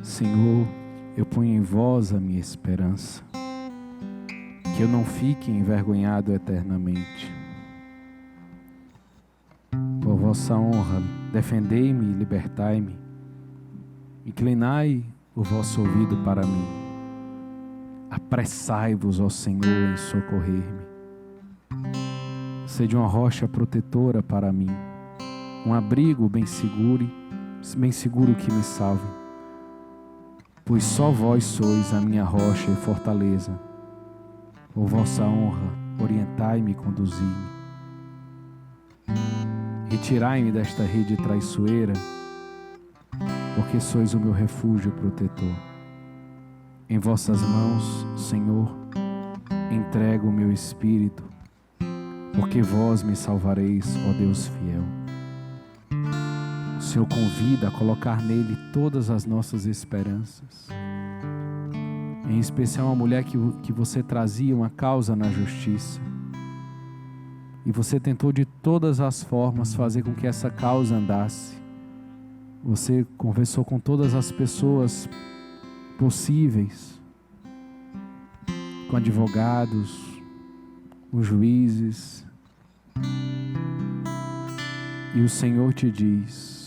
Senhor, eu ponho em vós a minha esperança, que eu não fique envergonhado eternamente. Por vossa honra, defendei-me e libertai-me, inclinai o vosso ouvido para mim, apressai-vos, ó Senhor, em socorrer-me. Sede uma rocha protetora para mim, um abrigo bem seguro que me salve, pois só vós sois a minha rocha e fortaleza. Por vossa honra, orientai-me e conduzi-me. Retirai-me desta rede traiçoeira, porque sois o meu refúgio protetor. Em vossas mãos, Senhor, entrego o meu espírito, porque vós me salvareis, ó Deus fiel. O Senhor convida a colocar nele todas as nossas esperanças. Em especial uma mulher que você trazia uma causa na justiça. E você tentou de todas as formas fazer com que essa causa andasse. Você conversou com todas as pessoas possíveis, com advogados, com juízes. E o Senhor te diz: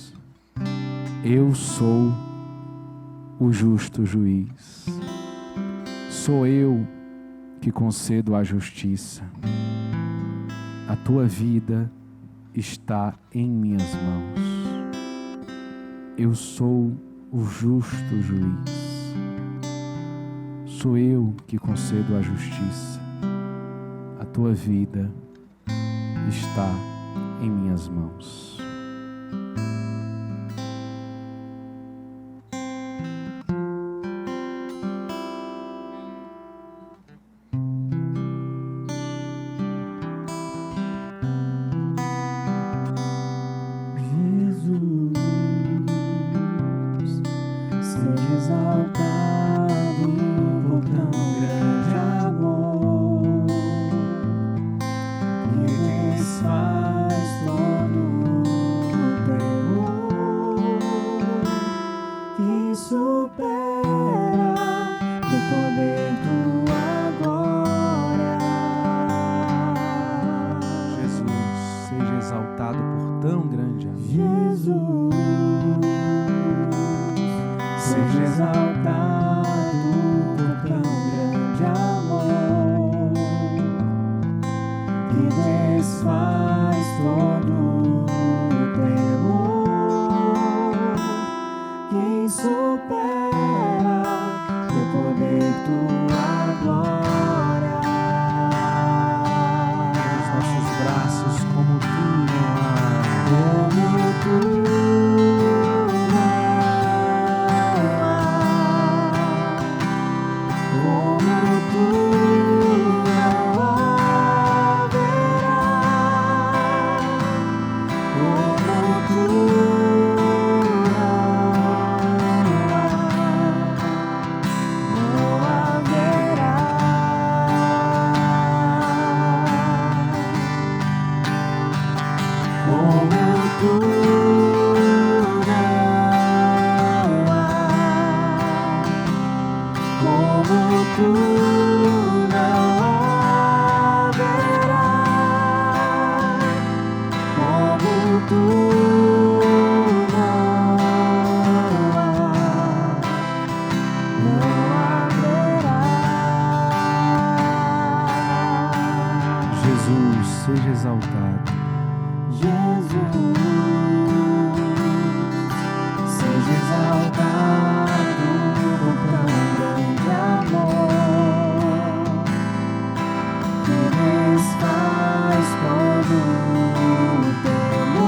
eu sou o justo juiz. Sou eu que concedo a justiça. A tua vida está em minhas mãos. Eu sou o justo juiz. Sou eu que concedo a justiça. A tua vida está em minhas mãos. Jesus, seja exaltado. Seja exaltado por tão grande amor que desfaz todo o temor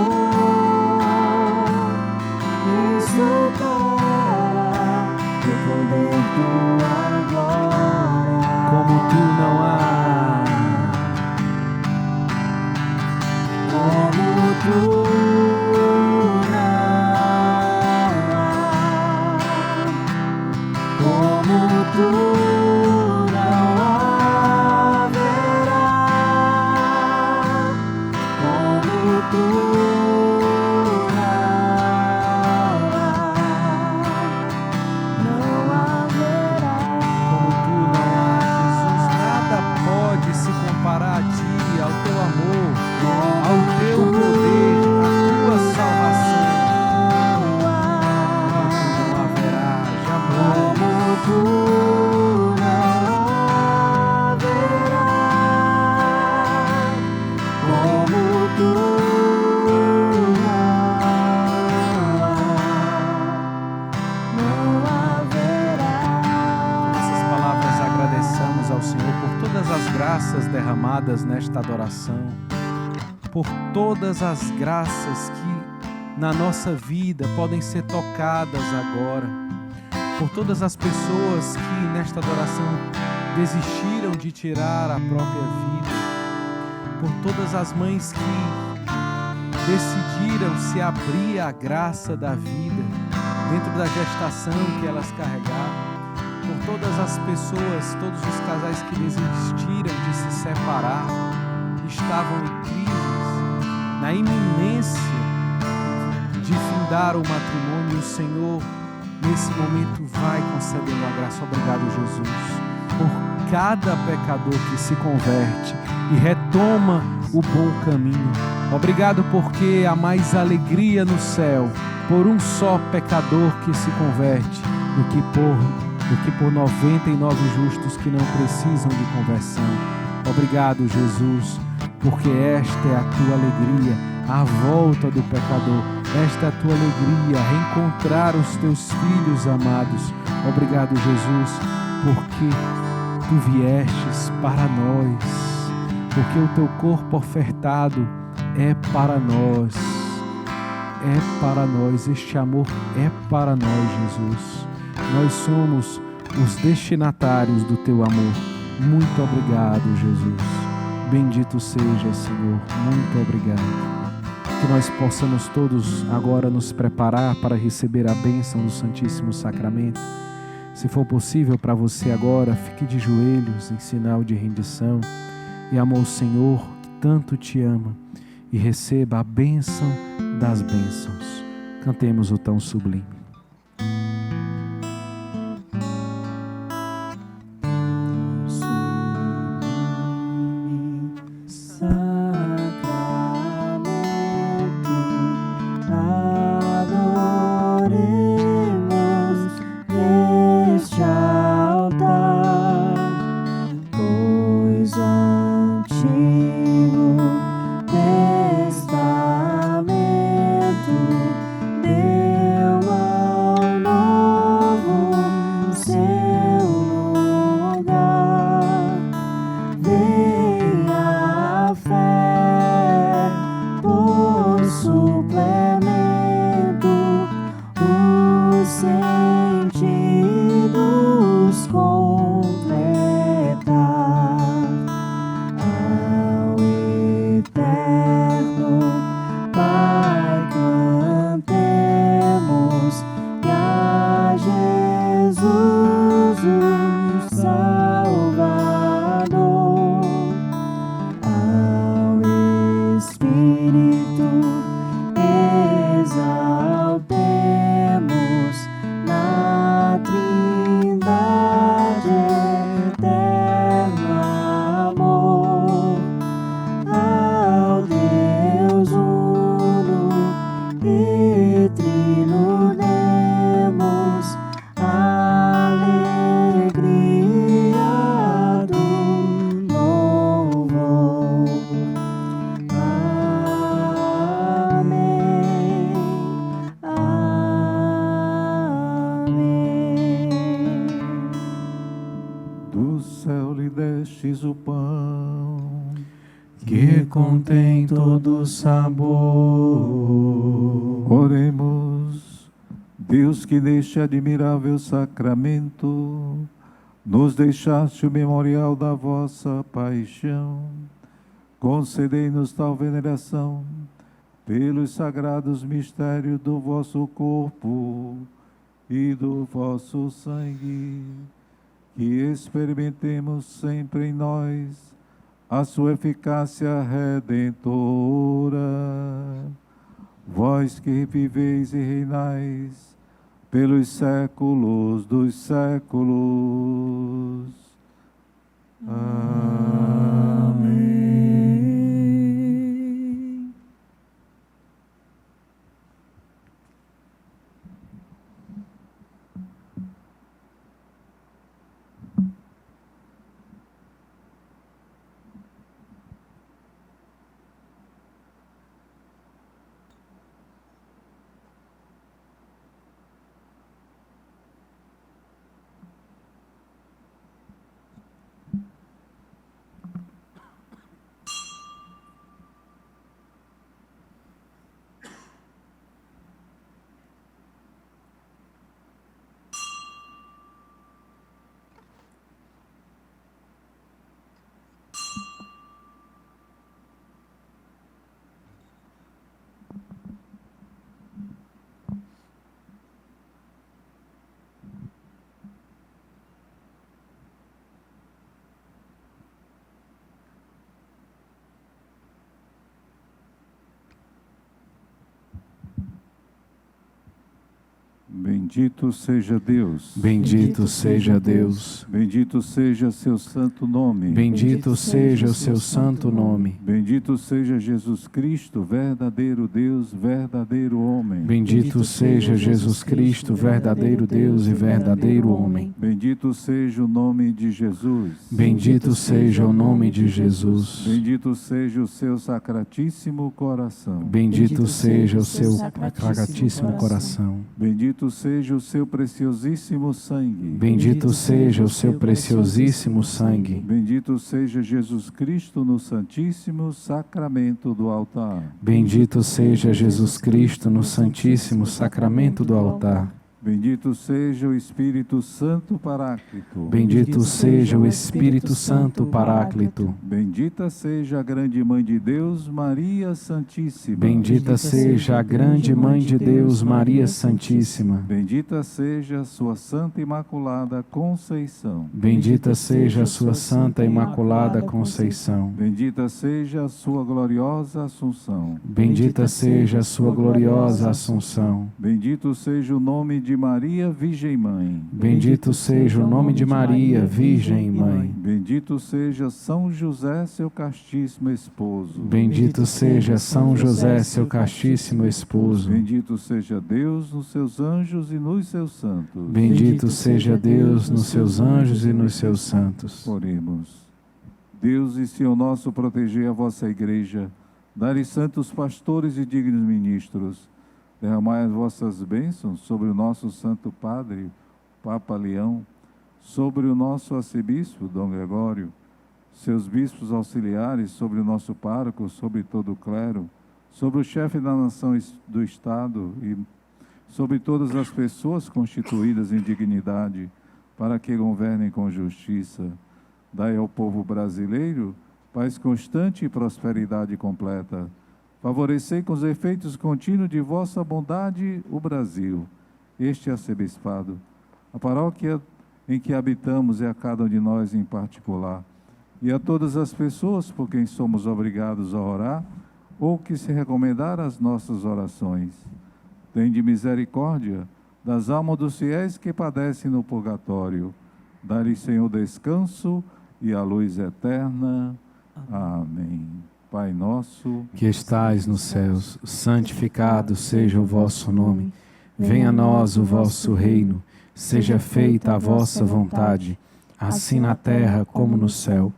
e supera o poder tua glória. Como tu não há, como tu derramadas nesta adoração, por todas as graças que na nossa vida podem ser tocadas agora, por todas as pessoas que nesta adoração desistiram de tirar a própria vida, por todas as mães que decidiram se abrir à graça da vida dentro da gestação que elas carregaram, por todas as pessoas, todos os casais que desistiram de se separar, estavam em crises, na iminência de findar o matrimônio. O Senhor, nesse momento, vai concedendo a graça. Obrigado, Jesus, por cada pecador que se converte e retoma o bom caminho. Obrigado porque há mais alegria no céu por um só pecador que se converte do que por 99 justos que não precisam de conversão. Obrigado, Jesus, porque esta é a tua alegria, a volta do pecador. Esta é a tua alegria, reencontrar os teus filhos amados. Obrigado, Jesus, porque tu viestes para nós, porque o teu corpo ofertado é para nós. É para nós, este amor é para nós, Jesus. Nós somos os destinatários do teu amor. Muito obrigado, Jesus. Bendito seja, Senhor. Muito obrigado. Que nós possamos todos agora nos preparar para receber a bênção do Santíssimo Sacramento. Se for possível para você agora, fique de joelhos em sinal de rendição e amor ao Senhor que tanto te ama e receba a bênção das bênçãos. Cantemos o tão sublime. Testamento deu a do céu lhe destes o pão, que contém todo sabor. Oremos. Deus, que neste admirável sacramento nos deixaste o memorial da vossa paixão, concedei-nos tal veneração pelos sagrados mistérios do vosso corpo e do vosso sangue, que experimentemos sempre em nós a sua eficácia redentora. Vós que viveis e reinais pelos séculos dos séculos. Amém. Bendito seja Deus. Bendito seja Deus. Bendito seja seu santo nome. Bendito seja o seu santo nome. Bendito seja Jesus Cristo, verdadeiro Deus, verdadeiro homem. Bendito seja Jesus Cristo, verdadeiro Deus e verdadeiro homem. Bendito seja o nome de Jesus. Bendito seja o nome de Jesus. Bendito seja o seu sacratíssimo coração. Bendito seja o seu sacratíssimo coração. Bendito seja o seu preciosíssimo sangue. Bendito seja o seu preciosíssimo sangue. Bendito seja Jesus Cristo no santíssimo sacramento do altar. Bendito seja Jesus Cristo no santíssimo sacramento do altar. Bendito seja o Espírito Santo Paráclito. Bendito seja o Espírito Santo Paráclito. Bendita seja a grande Mãe de Deus, Maria Santíssima. Bendita seja a grande Mãe de Deus, Maria Santíssima. Bendita seja a sua Santa Imaculada Conceição. Bendita seja a sua Santa Imaculada Conceição. Bendita seja a sua gloriosa Assunção. Bendita seja a sua gloriosa Assunção. Bendito seja o nome de Maria, Virgem Mãe. Bendito seja o nome de Maria, Virgem Mãe. Bendito seja São José, seu castíssimo esposo. Bendito seja São José, seu castíssimo esposo. Bendito seja Deus nos seus anjos e nos seus santos. Bendito seja Deus nos seus anjos e nos seus santos. Oremos. Deus e Senhor nosso, protegei a vossa igreja, dai-lhe santos pastores e dignos ministros. Derramai as vossas bênçãos sobre o nosso Santo Padre, Papa Leão, sobre o nosso arcebispo, Dom Gregório, seus bispos auxiliares, sobre o nosso pároco, sobre todo o clero, sobre o chefe da nação do Estado e sobre todas as pessoas constituídas em dignidade, para que governem com justiça. Dai ao povo brasileiro paz constante e prosperidade completa. Favorecei com os efeitos contínuos de vossa bondade o Brasil, este arcebispado, a paróquia em que habitamos e a cada um de nós em particular, e a todas as pessoas por quem somos obrigados a orar, ou que se recomendar as nossas orações. Tende misericórdia das almas dos fiéis que padecem no purgatório. Dá-lhes, Senhor, descanso e a luz eterna. Amém. Pai nosso, que estais nos céus, santificado seja o vosso nome. Venha a nós o vosso reino. Seja feita a vossa vontade, assim na terra como no céu.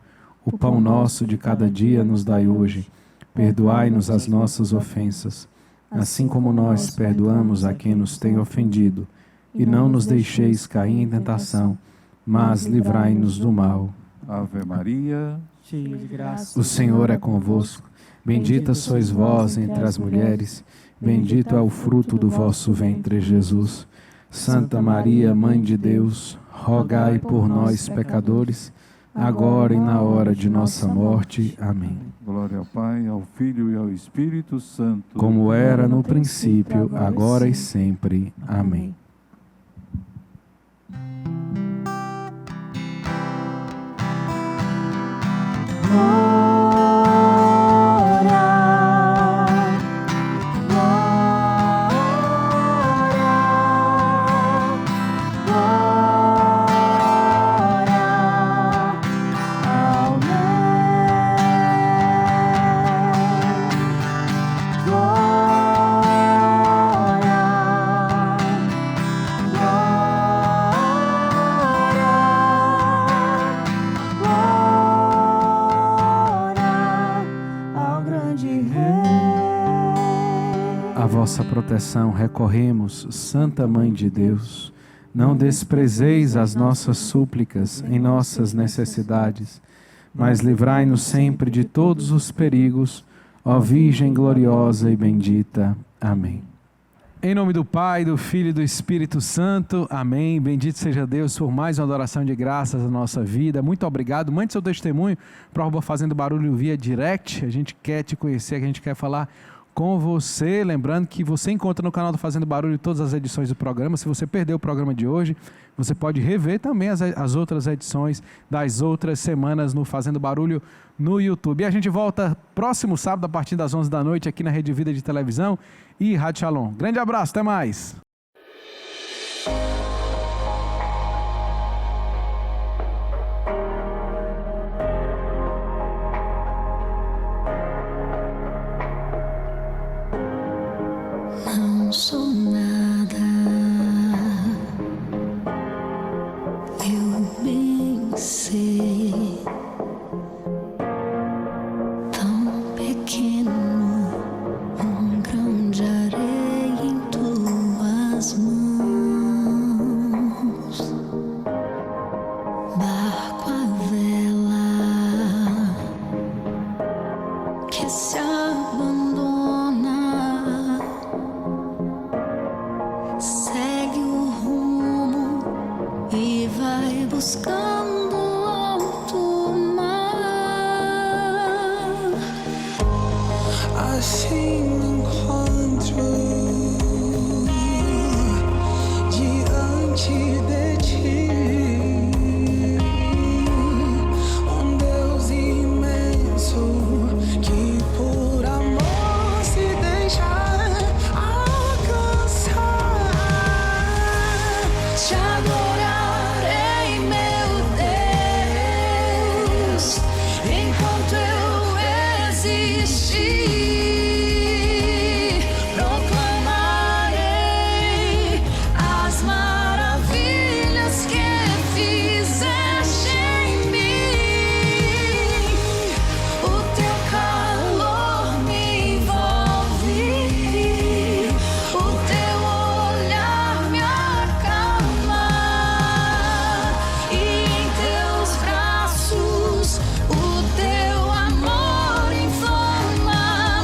O pão nosso de cada dia nos dai hoje. Perdoai-nos as nossas ofensas, assim como nós perdoamos a quem nos tem ofendido. E não nos deixeis cair em tentação, mas livrai-nos do mal. Ave Maria, cheia de graça, o Senhor é convosco. Bendita sois vós entre as mulheres, bendito é o fruto do vosso ventre, Jesus. Santa Maria, Mãe de Deus, rogai por nós, pecadores, agora e na hora de nossa morte. Amém. glória ao Pai, ao Filho e ao Espírito Santo. Como era no princípio, agora e sempre. Amém. A vossa proteção recorremos, Santa Mãe de Deus. Não desprezeis as nossas súplicas em nossas necessidades, mas livrai-nos sempre de todos os perigos, ó Virgem gloriosa e bendita. Amém. Em nome do Pai, do Filho e do Espírito Santo. Amém. Bendito seja Deus por mais uma adoração de graças na nossa vida. Muito obrigado. Mande seu testemunho para o Fazendo Barulho via direct. A gente quer te conhecer, a gente quer falar com você, lembrando que você encontra no canal do Fazendo Barulho todas as edições do programa. Se você perdeu o programa de hoje, você pode rever também as outras edições das outras semanas no Fazendo Barulho no YouTube. E a gente volta próximo sábado a partir das 11 da noite aqui na Rede Vida de Televisão e Rádio Shalom. Grande abraço, até mais! Não sou nada, eu bem sei, tão pequeno, grão de areia em tuas mãos, barco à vela que se abandona. Segue o rumo e vai buscando alto mar. Assim me encontro diante de ti, Deus imenso que por amor se deixa te adorarei, meu Deus, enquanto eu existir, proclamarei as maravilhas que fizeste em mim. O teu calor me envolve, o teu olhar me acalma, e em teus braços o teu amor inflama.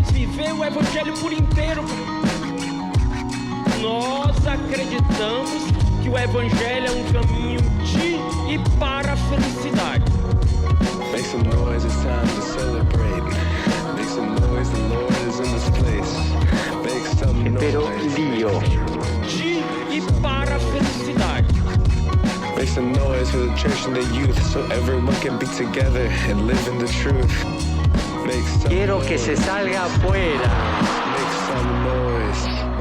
queremos viver o Evangelho por inteiro. Nós acreditamos que o Evangelho é um caminho de e para a felicidade. Make some noise, it's time to celebrate. Make some noise, the Lord is in this place. Make some Pero noise. lío. De e para a felicidade. Make some noise for the church and the youth so everyone can be together and live in the truth. Make some Quiero que noise. se salga afuera. Make some noise.